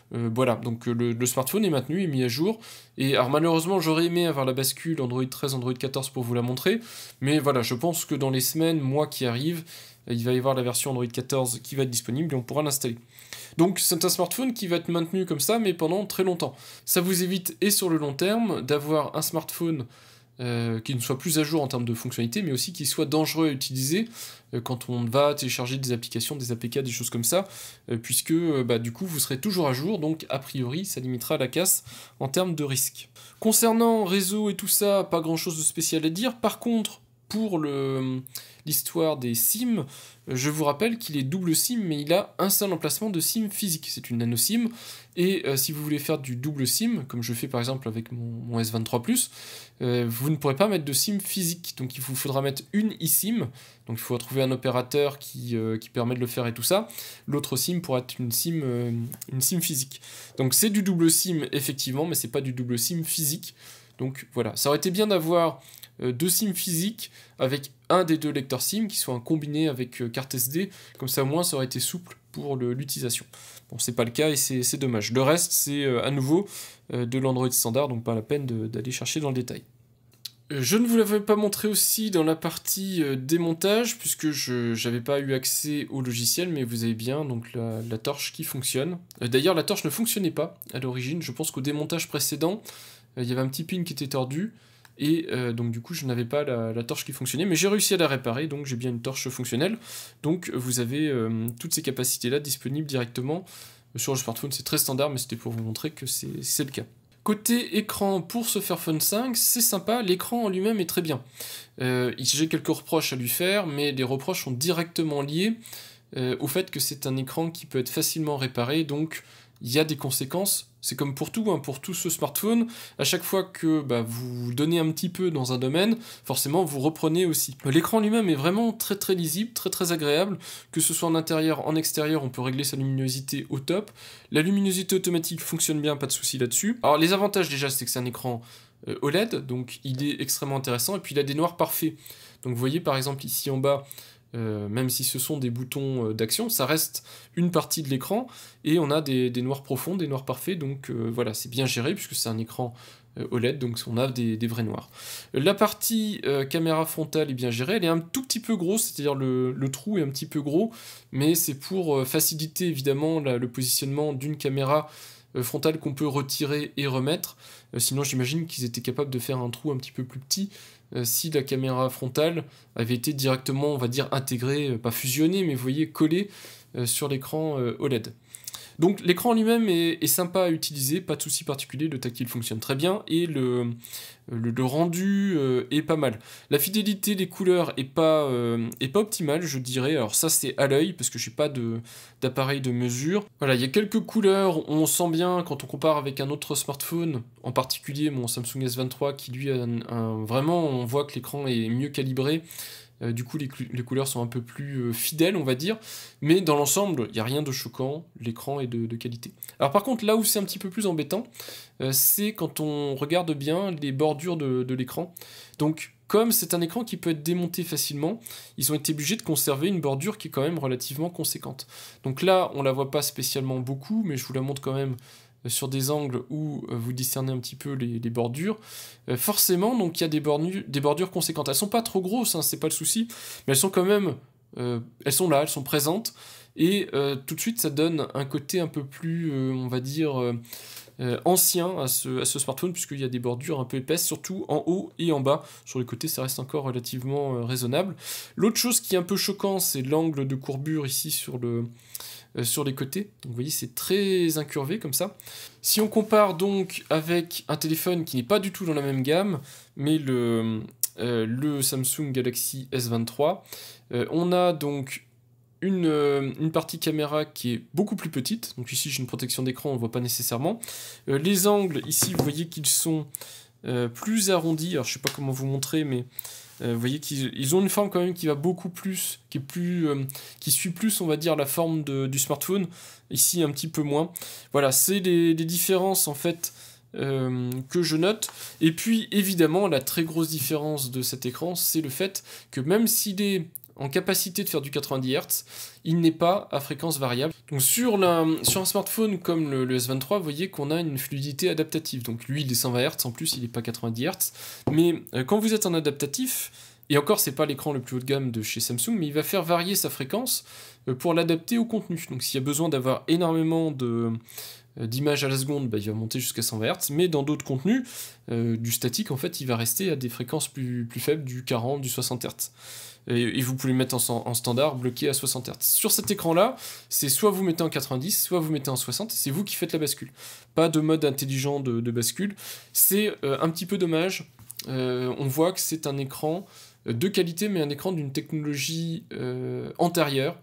Voilà, donc le smartphone est maintenu, est mis à jour. Et alors malheureusement, j'aurais aimé avoir la bascule Android 13, Android 14 pour vous la montrer. Mais voilà, je pense que dans les semaines, mois qui arrivent, il va y avoir la version Android 14 qui va être disponible et on pourra l'installer. Donc c'est un smartphone qui va être maintenu comme ça, mais pendant très longtemps. Ça vous évite, et sur le long terme, d'avoir un smartphone qui ne soit plus à jour en termes de fonctionnalité, mais aussi qui soit dangereux à utiliser quand on va télécharger des applications, des APK, des choses comme ça, puisque du coup vous serez toujours à jour, donc a priori ça limitera la casse en termes de risque. Concernant réseau et tout ça, pas grand chose de spécial à dire. Par contre, pour l'histoire des SIM, je vous rappelle qu'il est double SIM, mais il a un seul emplacement de SIM physique, c'est une nano SIM, et si vous voulez faire du double SIM, comme je fais par exemple avec mon S23 Plus, vous ne pourrez pas mettre de SIM physique, donc il vous faudra mettre une eSIM, donc il faut trouver un opérateur qui permet de le faire et tout ça. L'autre SIM pourra être une SIM physique. Donc c'est du double SIM effectivement, mais c'est pas du double SIM physique. Donc voilà, ça aurait été bien d'avoir 2 SIM physiques avec un des 2 lecteurs SIM qui soit un combiné avec carte SD, comme ça au moins ça aurait été souple pour l'utilisation. Bon, c'est pas le cas et c'est dommage. Le reste, c'est à nouveau de l'Android standard, donc pas la peine d'aller chercher dans le détail. Je ne vous l'avais pas montré aussi dans la partie démontage, puisque je n'avais pas eu accès au logiciel, mais vous avez bien donc la torche qui fonctionne. D'ailleurs, la torche ne fonctionnait pas à l'origine, je pense qu'au démontage précédent, il y avait un petit pin qui était tordu, et donc du coup je n'avais pas la torche qui fonctionnait, mais j'ai réussi à la réparer, donc j'ai bien une torche fonctionnelle. Donc vous avez toutes ces capacités-là disponibles directement sur le smartphone. C'est très standard, mais c'était pour vous montrer que c'est le cas. Côté écran, pour ce Fairphone 5, c'est sympa, l'écran en lui-même est très bien. J'ai quelques reproches à lui faire, mais les reproches sont directement liés au fait que c'est un écran qui peut être facilement réparé, donc il y a des conséquences. C'est comme pour tout, hein, pour tout ce smartphone, à chaque fois que vous donnez un petit peu dans un domaine, forcément vous reprenez aussi. L'écran lui-même est vraiment très très lisible, très très agréable, que ce soit en intérieur, en extérieur, on peut régler sa luminosité au top. La luminosité automatique fonctionne bien, pas de souci là-dessus. Alors les avantages déjà, c'est que c'est un écran OLED, donc il est extrêmement intéressant, et puis il a des noirs parfaits. Donc vous voyez par exemple ici en bas, même si ce sont des boutons d'action, ça reste une partie de l'écran, et on a des noirs profonds, des noirs parfaits, donc voilà, c'est bien géré, puisque c'est un écran OLED, donc on a des vrais noirs. La partie caméra frontale est bien gérée, elle est un tout petit peu grosse, c'est-à-dire le trou est un petit peu gros, mais c'est pour faciliter évidemment le positionnement d'une caméra frontale qu'on peut retirer et remettre. Sinon j'imagine qu'ils étaient capables de faire un trou un petit peu plus petit si la caméra frontale avait été directement, on va dire, intégrée, pas fusionnée, mais vous voyez, collée sur l'écran OLED. Donc l'écran lui-même est sympa à utiliser, pas de souci particulier, le tactile fonctionne très bien, et le rendu est pas mal. La fidélité des couleurs est pas optimale, je dirais. Alors ça c'est à l'œil, parce que j'ai pas d'appareil de mesure. Voilà, il y a quelques couleurs, on sent bien quand on compare avec un autre smartphone, en particulier mon Samsung S23, qui lui a vraiment, on voit que l'écran est mieux calibré. Du coup, les couleurs sont un peu plus fidèles, on va dire. Mais dans l'ensemble, il n'y a rien de choquant. L'écran est de qualité. Alors par contre, là où c'est un petit peu plus embêtant, c'est quand on regarde bien les bordures de l'écran. Donc, comme c'est un écran qui peut être démonté facilement, ils ont été obligés de conserver une bordure qui est quand même relativement conséquente. Donc là, on ne la voit pas spécialement beaucoup, mais je vous la montre quand même sur des angles où vous discernez un petit peu les bordures. Forcément, donc il y a des bordures conséquentes. Elles sont pas trop grosses, hein, c'est pas le souci, mais elles sont quand même, elles sont là, elles sont présentes, et tout de suite ça donne un côté un peu plus, on va dire, ancien à ce smartphone, puisqu'il y a des bordures un peu épaisses, surtout en haut et en bas. Sur les côtés, ça reste encore relativement raisonnable. L'autre chose qui est un peu choquant, c'est l'angle de courbure ici sur les côtés. Donc, vous voyez, c'est très incurvé comme ça. Si on compare donc avec un téléphone qui n'est pas du tout dans la même gamme, mais le Samsung Galaxy S23, on a donc une partie caméra qui est beaucoup plus petite. Donc ici, j'ai une protection d'écran, on ne voit pas nécessairement. Les angles, ici, vous voyez qu'ils sont plus arrondis. Alors, je ne sais pas comment vous montrer, mais vous voyez qu'ils ont une forme quand même qui va beaucoup plus, qui suit plus, on va dire, la forme du smartphone. Ici, un petit peu moins. Voilà, c'est les différences, en fait, que je note. Et puis, évidemment, la très grosse différence de cet écran, c'est le fait que même s'il est en capacité de faire du 90 Hz, il n'est pas à fréquence variable. Donc sur un smartphone comme le S23, vous voyez qu'on a une fluidité adaptative. Donc lui, il est 120 Hz, en plus il n'est pas 90 Hz. Mais quand vous êtes en adaptatif, et encore c'est pas l'écran le plus haut de gamme de chez Samsung, mais il va faire varier sa fréquence pour l'adapter au contenu. Donc s'il y a besoin d'avoir énormément d'images à la seconde, il va monter jusqu'à 120 Hz, mais dans d'autres contenus, du statique, en fait, il va rester à des fréquences plus faibles, du 40, du 60 Hz. Et vous pouvez le mettre en standard, bloqué à 60 Hz. Sur cet écran-là, c'est soit vous mettez en 90, soit vous mettez en 60, et c'est vous qui faites la bascule. Pas de mode intelligent de bascule. C'est un petit peu dommage. On voit que c'est un écran de qualité, mais un écran d'une technologie antérieure.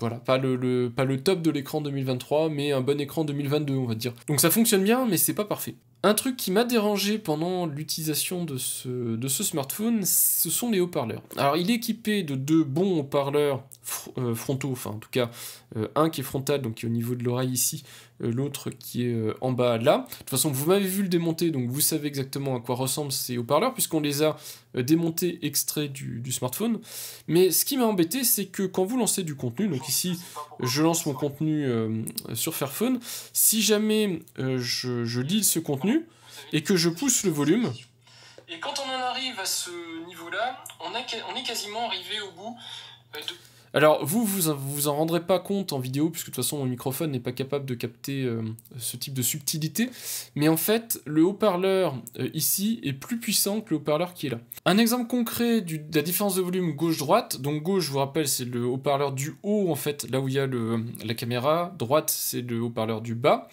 Voilà, pas le top de l'écran 2023, mais un bon écran 2022, on va dire. Donc ça fonctionne bien, mais c'est pas parfait. Un truc qui m'a dérangé pendant l'utilisation de ce smartphone, ce sont les haut-parleurs. Alors il est équipé de 2 bons haut-parleurs frontaux, enfin en tout cas un qui est frontal, donc qui est au niveau de l'oreille ici, l'autre qui est en bas là. De toute façon, vous m'avez vu le démonter, donc vous savez exactement à quoi ressemblent ces haut-parleurs, puisqu'on les a démontés extraits du smartphone. Mais ce qui m'a embêté, c'est que quand vous lancez du contenu, donc ici je lance mon contenu sur Fairphone, si jamais je lis ce contenu et que je pousse le volume, et quand on en arrive à ce niveau-là, on est quasiment arrivé au bout de... Alors, vous en rendrez pas compte en vidéo, puisque de toute façon, mon microphone n'est pas capable de capter ce type de subtilité, mais en fait, le haut-parleur ici est plus puissant que le haut-parleur qui est là. Un exemple concret de la différence de volume gauche-droite, donc gauche, je vous rappelle, c'est le haut-parleur du haut, en fait, là où il y a la caméra, droite, c'est le haut-parleur du bas.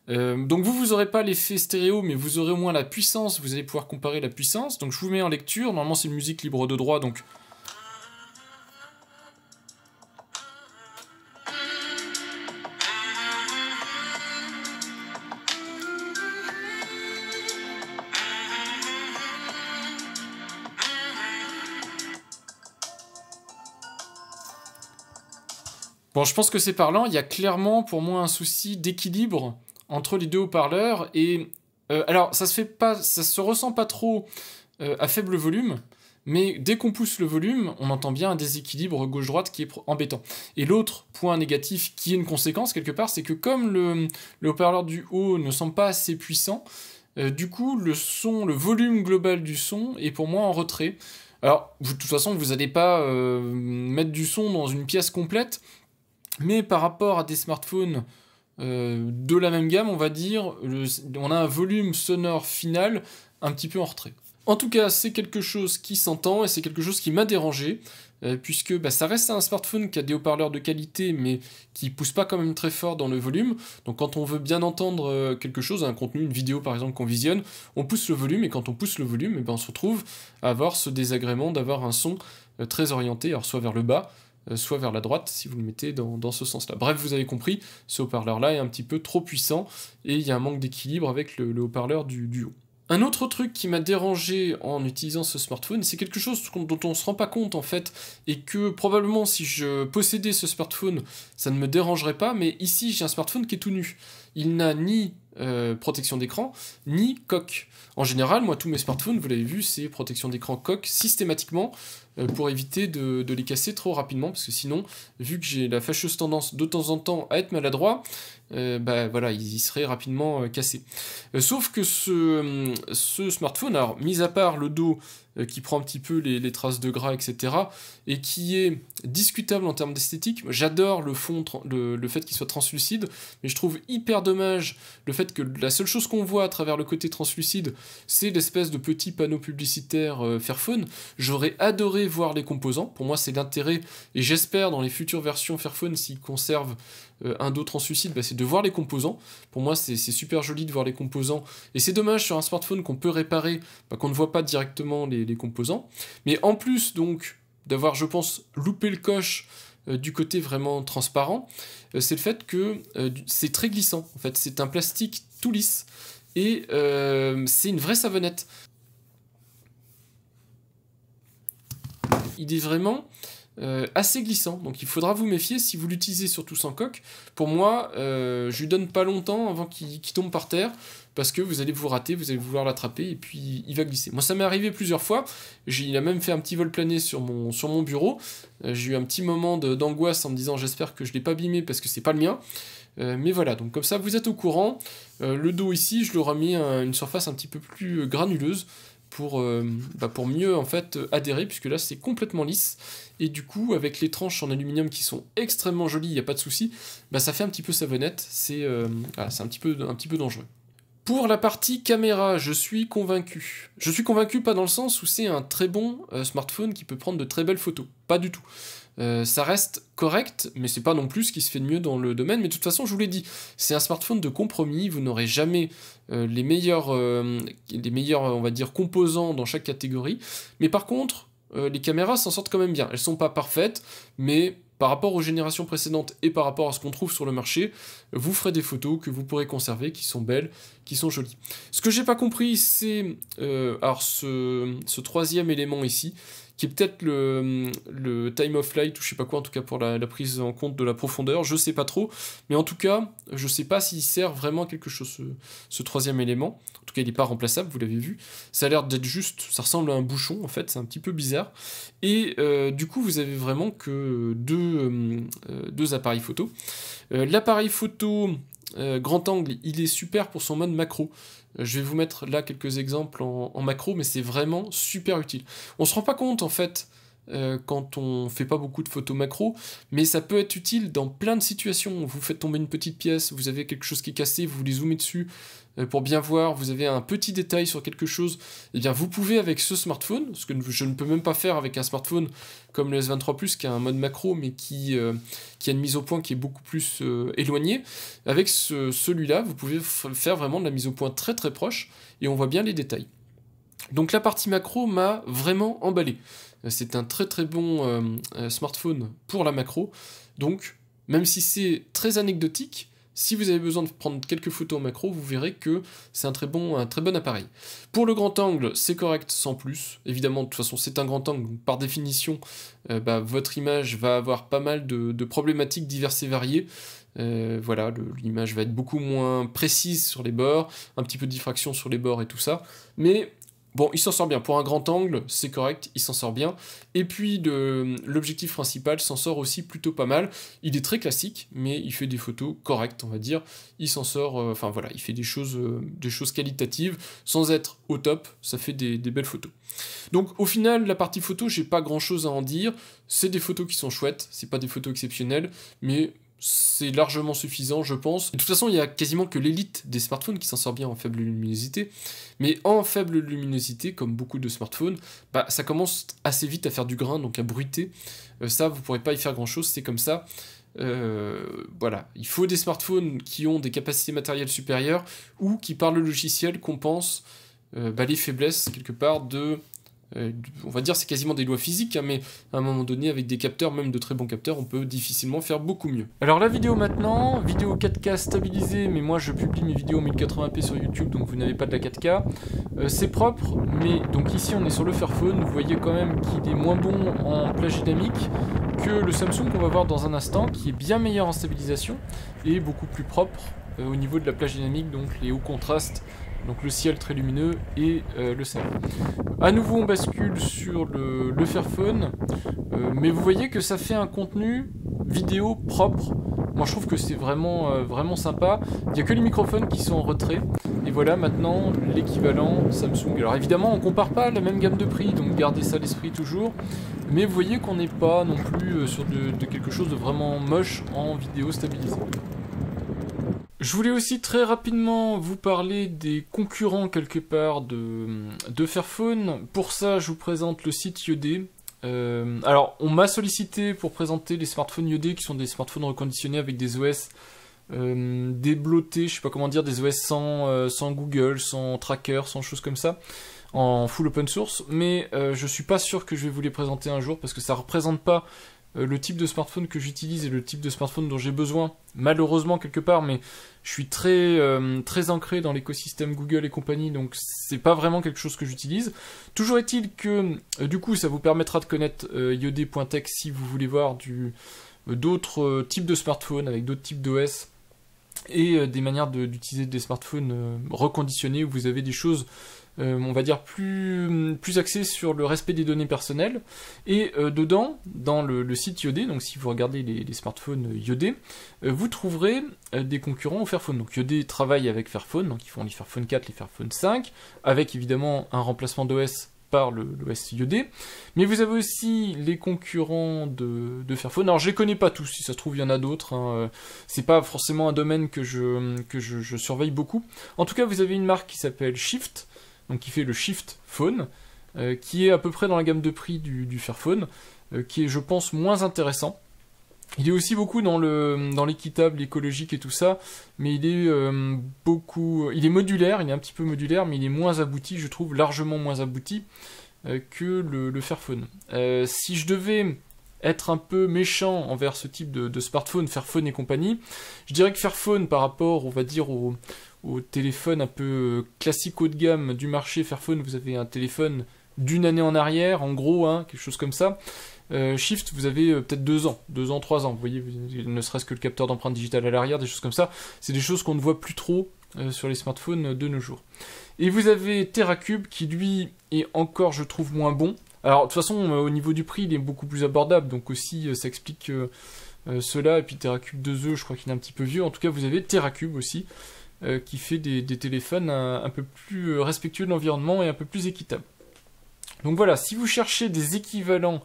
Donc vous n'aurez pas l'effet stéréo, mais vous aurez au moins la puissance, vous allez pouvoir comparer la puissance. Donc je vous mets en lecture, normalement c'est une musique libre de droit, donc... Bon, je pense que c'est parlant, il y a clairement pour moi un souci d'équilibre entre les deux haut-parleurs, et alors ça se ressent pas trop à faible volume, mais dès qu'on pousse le volume, on entend bien un déséquilibre gauche-droite qui est embêtant. Et l'autre point négatif qui est une conséquence quelque part, c'est que comme le haut-parleur du haut ne semble pas assez puissant, du coup le volume global du son est pour moi en retrait. Alors, de toute façon, vous n'allez pas mettre du son dans une pièce complète, mais par rapport à des smartphones de la même gamme, on va dire, on a un volume sonore final un petit peu en retrait. En tout cas, c'est quelque chose qui s'entend et c'est quelque chose qui m'a dérangé, puisque ça reste un smartphone qui a des haut-parleurs de qualité, mais qui pousse pas quand même très fort dans le volume. Donc quand on veut bien entendre quelque chose, un contenu, une vidéo par exemple qu'on visionne, on pousse le volume, et quand on pousse le volume, on se retrouve à avoir ce désagrément d'avoir un son très orienté, alors soit vers le bas, soit vers la droite, si vous le mettez dans ce sens-là. Bref, vous avez compris, ce haut-parleur-là est un petit peu trop puissant, et il y a un manque d'équilibre avec le haut-parleur du haut. Un autre truc qui m'a dérangé en utilisant ce smartphone, c'est quelque chose dont on ne se rend pas compte en fait, et que probablement si je possédais ce smartphone, ça ne me dérangerait pas, mais ici j'ai un smartphone qui est tout nu. Il n'a ni protection d'écran, ni coque. En général, moi tous mes smartphones, vous l'avez vu, c'est protection d'écran coque systématiquement. pour éviter de les casser trop rapidement, parce que sinon, vu que j'ai la fâcheuse tendance de temps en temps à être maladroit, bah voilà, il serait rapidement cassé. Sauf que ce smartphone, alors mis à part le dos qui prend un petit peu les traces de gras, etc., et qui est discutable en termes d'esthétique, j'adore le fond, le fait qu'il soit translucide, mais je trouve hyper dommage le fait que la seule chose qu'on voit à travers le côté translucide, c'est l'espèce de petit panneau publicitaire Fairphone. J'aurais adoré voir les composants, pour moi c'est l'intérêt, et j'espère dans les futures versions Fairphone, s'ils conservent un dos translucide, bah, c'est de voir les composants. Pour moi c'est super joli de voir les composants, et c'est dommage sur un smartphone qu'on peut réparer, bah, qu'on ne voit pas directement les composants. Mais en plus donc d'avoir, je pense, loupé le coche du côté vraiment transparent, c'est le fait que c'est très glissant. En fait, c'est un plastique tout lisse, et c'est une vraie savonnette. Il est vraiment assez glissant, donc il faudra vous méfier si vous l'utilisez surtout sans coque. Pour moi, je lui donne pas longtemps avant qu'il tombe par terre, parce que vous allez vous rater, vous allez vouloir l'attraper, et puis il va glisser. Moi ça m'est arrivé plusieurs fois, il a même fait un petit vol plané sur mon bureau, j'ai eu un petit moment d'angoisse en me disant j'espère que je l'ai pas abîmé parce que c'est pas le mien. Mais voilà, donc comme ça vous êtes au courant. Le dos ici, je leur ai mis une surface un petit peu plus granuleuse, pour mieux en fait adhérer, puisque là c'est complètement lisse, et du coup avec les tranches en aluminium qui sont extrêmement jolies, il n'y a pas de souci, bah, ça fait un petit peu savonnette, c'est un petit peu dangereux. Pour la partie caméra, je suis convaincu. Je suis convaincu pas dans le sens où c'est un très bon smartphone qui peut prendre de très belles photos, pas du tout. Ça reste correct, mais c'est pas non plus ce qui se fait de mieux dans le domaine, mais de toute façon, je vous l'ai dit, c'est un smartphone de compromis, vous n'aurez jamais les meilleurs, on va dire, composants dans chaque catégorie, mais par contre, les caméras s'en sortent quand même bien. Elles sont pas parfaites, mais par rapport aux générations précédentes et par rapport à ce qu'on trouve sur le marché, vous ferez des photos que vous pourrez conserver, qui sont belles, qui sont jolies. Ce que j'ai pas compris, c'est alors ce troisième élément ici, qui est peut-être le time of flight, ou je sais pas quoi, en tout cas pour la prise en compte de la profondeur, je sais pas trop, mais en tout cas, je sais pas s'il sert vraiment à quelque chose, ce troisième élément. En tout cas, il n'est pas remplaçable, vous l'avez vu. Ça a l'air d'être juste, ça ressemble à un bouchon, en fait, c'est un petit peu bizarre. Et du coup, vous avez vraiment que deux appareils photo. L'appareil photo grand angle, il est super pour son mode macro. Je vais vous mettre là quelques exemples en macro, mais c'est vraiment super utile. On se rend pas compte en fait quand on fait pas beaucoup de photos macro, mais ça peut être utile dans plein de situations. Vous faites tomber une petite pièce, vous avez quelque chose qui est cassé, vous voulez zoomer dessus pour bien voir, vous avez un petit détail sur quelque chose, et bien vous pouvez avec ce smartphone, ce que je ne peux même pas faire avec un smartphone comme le S23 Plus qui a un mode macro mais qui a une mise au point qui est beaucoup plus éloignée. Avec celui-là, vous pouvez faire vraiment de la mise au point très très proche et on voit bien les détails. Donc la partie macro m'a vraiment emballé. C'est un très très bon smartphone pour la macro, donc même si c'est très anecdotique, si vous avez besoin de prendre quelques photos en macro, vous verrez que c'est un très bon appareil. Pour le grand angle, c'est correct sans plus. Évidemment, de toute façon, c'est un grand angle, donc par définition, votre image va avoir pas mal de problématiques diverses et variées. Voilà, l'image va être beaucoup moins précise sur les bords, un petit peu de diffraction sur les bords et tout ça, mais bon, il s'en sort bien. Pour un grand angle, c'est correct, il s'en sort bien. Et puis, l'objectif principal s'en sort aussi plutôt pas mal. Il est très classique, mais il fait des photos correctes, on va dire. Il s'en sort, enfin voilà, il fait des choses qualitatives, sans être au top, ça fait des belles photos. Donc, au final, la partie photo, j'ai pas grand-chose à en dire. C'est des photos qui sont chouettes, c'est pas des photos exceptionnelles, mais c'est largement suffisant, je pense. De toute façon, il y a quasiment que l'élite des smartphones qui s'en sort bien en faible luminosité. Mais en faible luminosité, comme beaucoup de smartphones, ça commence assez vite à faire du grain, donc à bruiter. Ça, vous ne pourrez pas y faire grand-chose, c'est comme ça. Voilà, il faut des smartphones qui ont des capacités matérielles supérieures ou qui, par le logiciel, compensent les faiblesses, quelque part, on va dire c'est quasiment des lois physiques, hein, mais à un moment donné, avec des capteurs, même de très bons capteurs, on peut difficilement faire beaucoup mieux. Alors la vidéo maintenant, vidéo 4K stabilisée, mais moi je publie mes vidéos en 1080p sur YouTube, donc vous n'avez pas de la 4K. C'est propre, mais donc ici on est sur le Fairphone, vous voyez quand même qu'il est moins bon en plage dynamique que le Samsung qu'on va voir dans un instant, qui est bien meilleur en stabilisation et beaucoup plus propre au niveau de la plage dynamique, donc les hauts contrastes, donc le ciel très lumineux et le sable. À nouveau on bascule sur le Fairphone, mais vous voyez que ça fait un contenu vidéo propre. Moi je trouve que c'est vraiment, vraiment sympa. Il n'y a que les microphones qui sont en retrait. Et voilà maintenant l'équivalent Samsung. Alors évidemment on compare pas la même gamme de prix, donc gardez ça à l'esprit toujours. Mais vous voyez qu'on n'est pas non plus sur de quelque chose de vraiment moche en vidéo stabilisée. Je voulais aussi très rapidement vous parler des concurrents quelque part de Fairphone. Pour ça, je vous présente le site Yodé. Alors, on m'a sollicité pour présenter les smartphones Yodé, qui sont des smartphones reconditionnés avec des OS déblottés, je sais pas comment dire, des OS sans Google, sans tracker, sans choses comme ça, en full open source. Mais je suis pas sûr que je vais vous les présenter un jour, parce que ça représente pas le type de smartphone que j'utilise et le type de smartphone dont j'ai besoin, malheureusement quelque part, mais je suis très ancré dans l'écosystème Google et compagnie, donc c'est pas vraiment quelque chose que j'utilise. Toujours est-il que, du coup, ça vous permettra de connaître yodé.tech si vous voulez voir d'autres types de smartphones avec d'autres types d'OS et des manières d'utiliser des smartphones reconditionnés où vous avez des choses on va dire plus axé sur le respect des données personnelles. Et dedans, dans le site Yodé, donc si vous regardez les smartphones Yodé, vous trouverez des concurrents au Fairphone. Donc Yodé travaille avec Fairphone, donc ils font les Fairphone 4, les Fairphone 5, avec évidemment un remplacement d'OS par l'OS Yodé. Mais vous avez aussi les concurrents de Fairphone. Alors je les connais pas tous, si ça se trouve il y en a d'autres. Hein. C'est pas forcément un domaine que je surveille beaucoup. En tout cas, vous avez une marque qui s'appelle Shift, donc qui fait le Shift Phone, qui est à peu près dans la gamme de prix du Fairphone, qui est, je pense, moins intéressant. Il est aussi beaucoup dans l'équitable, l'écologique et tout ça, mais il est il est modulaire, il est un petit peu modulaire, mais il est moins abouti, je trouve, largement moins abouti que le Fairphone. Si je devais être un peu méchant envers ce type de smartphone, Fairphone et compagnie, je dirais que Fairphone, par rapport, on va dire, au téléphone un peu classique haut de gamme du marché Fairphone, vous avez un téléphone d'une année en arrière, en gros, hein, quelque chose comme ça. Shift, vous avez peut-être 2 ans, 3 ans, vous voyez, ne serait-ce que le capteur d'empreinte digitale à l'arrière, des choses comme ça. C'est des choses qu'on ne voit plus trop sur les smartphones de nos jours. Et vous avez TerraCube qui, lui, est encore, je trouve, moins bon. Alors, de toute façon, au niveau du prix, il est beaucoup plus abordable, donc aussi, ça explique cela. Et puis TerraCube 2E, je crois qu'il est un petit peu vieux. En tout cas, vous avez TerraCube aussi, qui fait des téléphones un peu plus respectueux de l'environnement et un peu plus équitables. Donc voilà, si vous cherchez des équivalents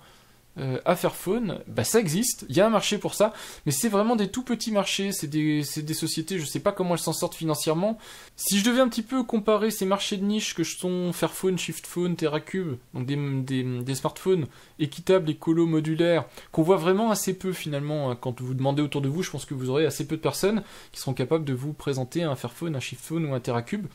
à Fairphone, bah ça existe, il y a un marché pour ça, mais c'est vraiment des tout petits marchés, c'est des sociétés, je sais pas comment elles s'en sortent financièrement. Si je devais un petit peu comparer ces marchés de niche que sont Fairphone, Shiftphone, TerraCube, donc des smartphones équitables, écolo, modulaires, qu'on voit vraiment assez peu finalement, quand vous demandez autour de vous, je pense que vous aurez assez peu de personnes qui seront capables de vous présenter un Fairphone, un Shiftphone ou un TerraCube.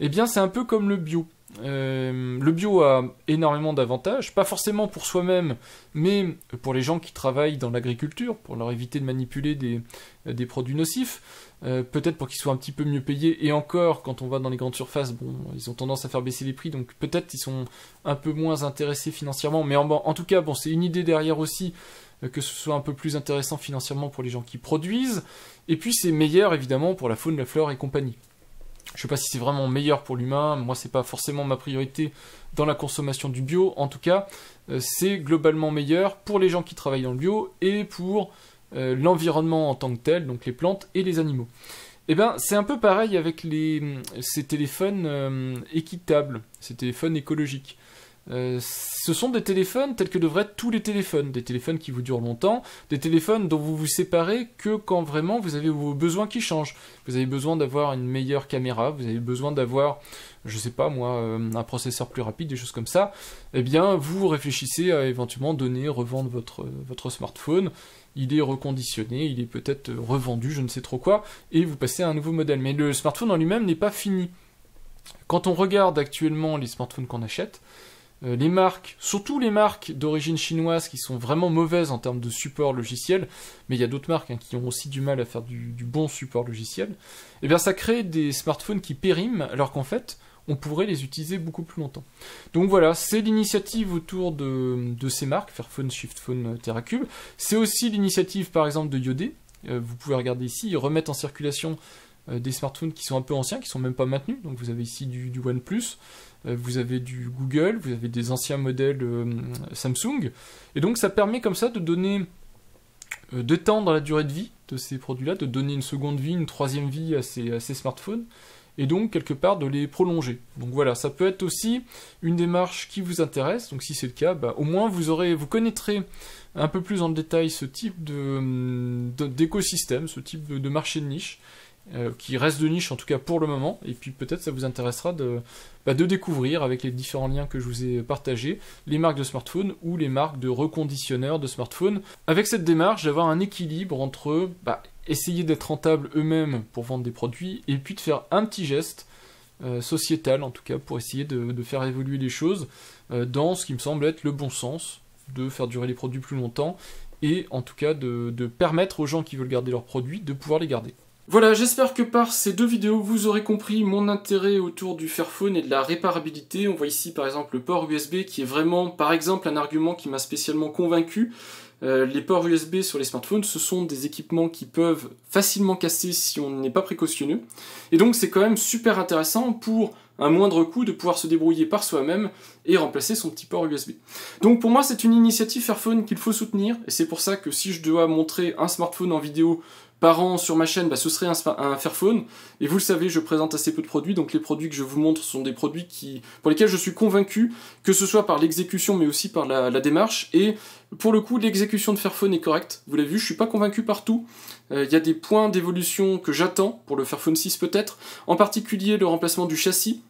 Eh bien c'est un peu comme le bio. Le bio a énormément d'avantages, pas forcément pour soi-même, mais pour les gens qui travaillent dans l'agriculture, pour leur éviter de manipuler des produits nocifs, peut-être pour qu'ils soient un petit peu mieux payés, et encore, quand on va dans les grandes surfaces, bon, ils ont tendance à faire baisser les prix, donc peut-être ils sont un peu moins intéressés financièrement, mais en tout cas, bon, c'est une idée derrière aussi, que ce soit un peu plus intéressant financièrement pour les gens qui produisent, et puis c'est meilleur évidemment pour la faune, la flore et compagnie. Je sais pas si c'est vraiment meilleur pour l'humain, moi c'est pas forcément ma priorité dans la consommation du bio, en tout cas c'est globalement meilleur pour les gens qui travaillent dans le bio et pour l'environnement en tant que tel, donc les plantes et les animaux. Et bien c'est un peu pareil avec ces téléphones équitables, ces téléphones écologiques. Ce sont des téléphones tels que devraient être tous les téléphones, des téléphones qui vous durent longtemps, des téléphones dont vous vous séparez que quand vraiment vous avez vos besoins qui changent. Vous avez besoin d'avoir une meilleure caméra, vous avez besoin d'avoir, je sais pas moi, un processeur plus rapide, des choses comme ça. Eh bien, vous réfléchissez à éventuellement revendre votre smartphone. Il est reconditionné, il est peut-être revendu, je ne sais trop quoi, et vous passez à un nouveau modèle. Mais le smartphone en lui-même n'est pas fini. Quand on regarde actuellement les smartphones qu'on achète, les marques, surtout les marques d'origine chinoise qui sont vraiment mauvaises en termes de support logiciel, mais il y a d'autres marques qui ont aussi du mal à faire du bon support logiciel, et bien ça crée des smartphones qui périment alors qu'en fait on pourrait les utiliser beaucoup plus longtemps. Donc voilà, c'est l'initiative autour de ces marques, Fairphone, Shiftphone, TerraCube. C'est aussi l'initiative par exemple de Yodé, vous pouvez regarder ici, ils remettent en circulation des smartphones qui sont un peu anciens, qui sont même pas maintenus. Donc vous avez ici du OnePlus, vous avez du Google, vous avez des anciens modèles Samsung. Et donc ça permet comme ça de donner, d'étendre la durée de vie de ces produits-là, de donner une seconde vie, une troisième vie à ces smartphones, et donc quelque part de les prolonger. Donc voilà, ça peut être aussi une démarche qui vous intéresse. Donc si c'est le cas, au moins vous connaîtrez un peu plus en détail ce type d'écosystème, ce type de marché de niche, qui reste de niche en tout cas pour le moment, et puis peut-être ça vous intéressera de découvrir avec les différents liens que je vous ai partagés, les marques de smartphones ou les marques de reconditionneurs de smartphones, avec cette démarche d'avoir un équilibre entre essayer d'être rentable eux-mêmes pour vendre des produits, et puis de faire un petit geste sociétal en tout cas, pour essayer de faire évoluer les choses dans ce qui me semble être le bon sens, de faire durer les produits plus longtemps, et en tout cas de permettre aux gens qui veulent garder leurs produits de pouvoir les garder. Voilà, j'espère que par ces deux vidéos, vous aurez compris mon intérêt autour du Fairphone et de la réparabilité. On voit ici par exemple le port USB qui est vraiment, par exemple, un argument qui m'a spécialement convaincu. Les ports USB sur les smartphones, ce sont des équipements qui peuvent facilement casser si on n'est pas précautionneux. Et donc c'est quand même super intéressant pour un moindre coût de pouvoir se débrouiller par soi-même et remplacer son petit port USB. Donc pour moi c'est une initiative Fairphone qu'il faut soutenir, et c'est pour ça que si je dois montrer un smartphone en vidéo par an sur ma chaîne, ce serait un Fairphone. Et vous le savez, je présente assez peu de produits, donc les produits que je vous montre sont des produits pour lesquels je suis convaincu, que ce soit par l'exécution mais aussi par la démarche. Et pour le coup, l'exécution de Fairphone est correcte. Vous l'avez vu, je suis pas convaincu partout. Il y a des points d'évolution que j'attends, pour le Fairphone 6 peut-être, en particulier le remplacement du châssis.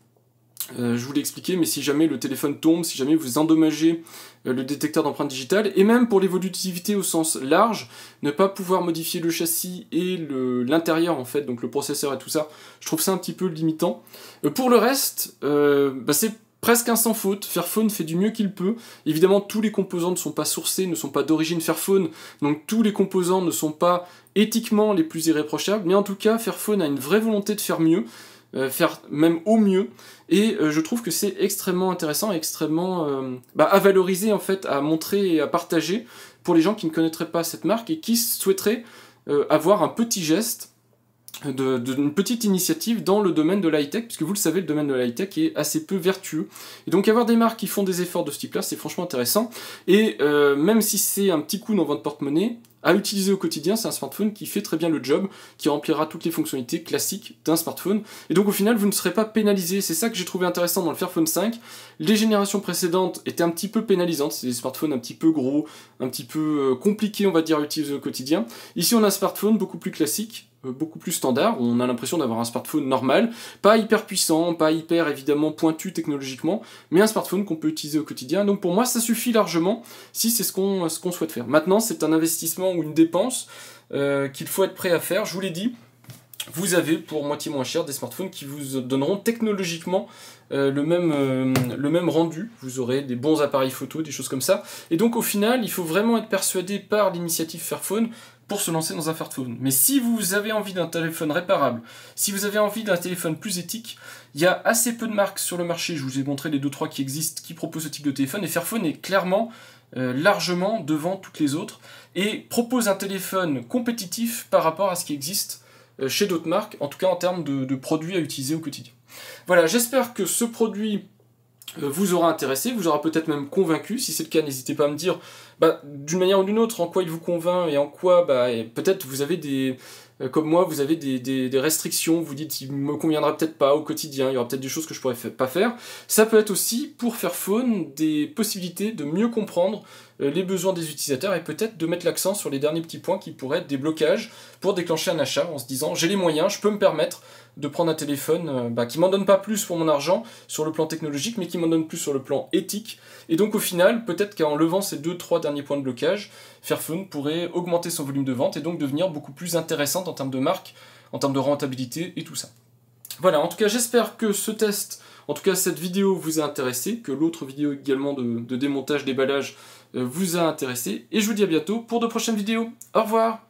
Je vous l'ai expliqué, mais si jamais le téléphone tombe, si jamais vous endommagez le détecteur d'empreinte digitale, et même pour l'évolutivité au sens large, ne pas pouvoir modifier le châssis et l'intérieur en fait, donc le processeur et tout ça, je trouve ça un petit peu limitant. Pour le reste, c'est presque un sans faute. Fairphone fait du mieux qu'il peut. Évidemment, tous les composants ne sont pas sourcés, ne sont pas d'origine Fairphone, donc tous les composants ne sont pas éthiquement les plus irréprochables, mais en tout cas, Fairphone a une vraie volonté de faire mieux, faire même au mieux, et je trouve que c'est extrêmement intéressant et extrêmement à valoriser en fait, à montrer et à partager pour les gens qui ne connaîtraient pas cette marque et qui souhaiteraient avoir un petit geste, une petite initiative dans le domaine de l'high-tech, puisque vous le savez, le domaine de l'high-tech est assez peu vertueux. Et donc avoir des marques qui font des efforts de ce type-là, c'est franchement intéressant. Et même si c'est un petit coup dans votre porte-monnaie, à utiliser au quotidien, c'est un smartphone qui fait très bien le job, qui remplira toutes les fonctionnalités classiques d'un smartphone. Et donc au final, vous ne serez pas pénalisé. C'est ça que j'ai trouvé intéressant dans le Fairphone 5. Les générations précédentes étaient un petit peu pénalisantes. C'est des smartphones un petit peu gros, un petit peu compliqués, on va dire, à utiliser au quotidien. Ici, on a un smartphone beaucoup plus classique, beaucoup plus standard. On a l'impression d'avoir un smartphone normal, pas hyper puissant, pas hyper évidemment pointu technologiquement, mais un smartphone qu'on peut utiliser au quotidien. Donc pour moi, ça suffit largement si c'est ce qu'on souhaite faire. Maintenant, c'est un investissement ou une dépense qu'il faut être prêt à faire. Je vous l'ai dit, vous avez pour moitié moins cher des smartphones qui vous donneront technologiquement le même rendu. Vous aurez des bons appareils photo, des choses comme ça. Et donc au final, il faut vraiment être persuadé par l'initiative Fairphone pour se lancer dans un Fairphone. Mais si vous avez envie d'un téléphone réparable, si vous avez envie d'un téléphone plus éthique, il y a assez peu de marques sur le marché, je vous ai montré les 2-3 qui existent, qui proposent ce type de téléphone, et Fairphone est clairement largement devant toutes les autres, et propose un téléphone compétitif par rapport à ce qui existe chez d'autres marques, en tout cas en termes de produits à utiliser au quotidien. Voilà, j'espère que ce produit vous aura intéressé, vous aura peut-être même convaincu. Si c'est le cas, n'hésitez pas à me dire d'une manière ou d'une autre en quoi il vous convainc et en quoi peut-être vous avez des... comme moi, vous avez des restrictions, vous dites il me conviendra peut-être pas au quotidien, il y aura peut-être des choses que je pourrais pas faire. Ça peut être aussi, pour Fairphone, des possibilités de mieux comprendre les besoins des utilisateurs et peut-être de mettre l'accent sur les derniers petits points qui pourraient être des blocages pour déclencher un achat en se disant j'ai les moyens, je peux me permettre de prendre un téléphone qui m'en donne pas plus pour mon argent sur le plan technologique, mais qui m'en donne plus sur le plan éthique. Et donc au final, peut-être qu'en levant ces 2-3 derniers points de blocage, Fairphone pourrait augmenter son volume de vente et donc devenir beaucoup plus intéressante en termes de marque, en termes de rentabilité et tout ça. Voilà, en tout cas j'espère que ce test, en tout cas cette vidéo vous a intéressé, que l'autre vidéo également de démontage, déballage vous a intéressé, et je vous dis à bientôt pour de prochaines vidéos. Au revoir!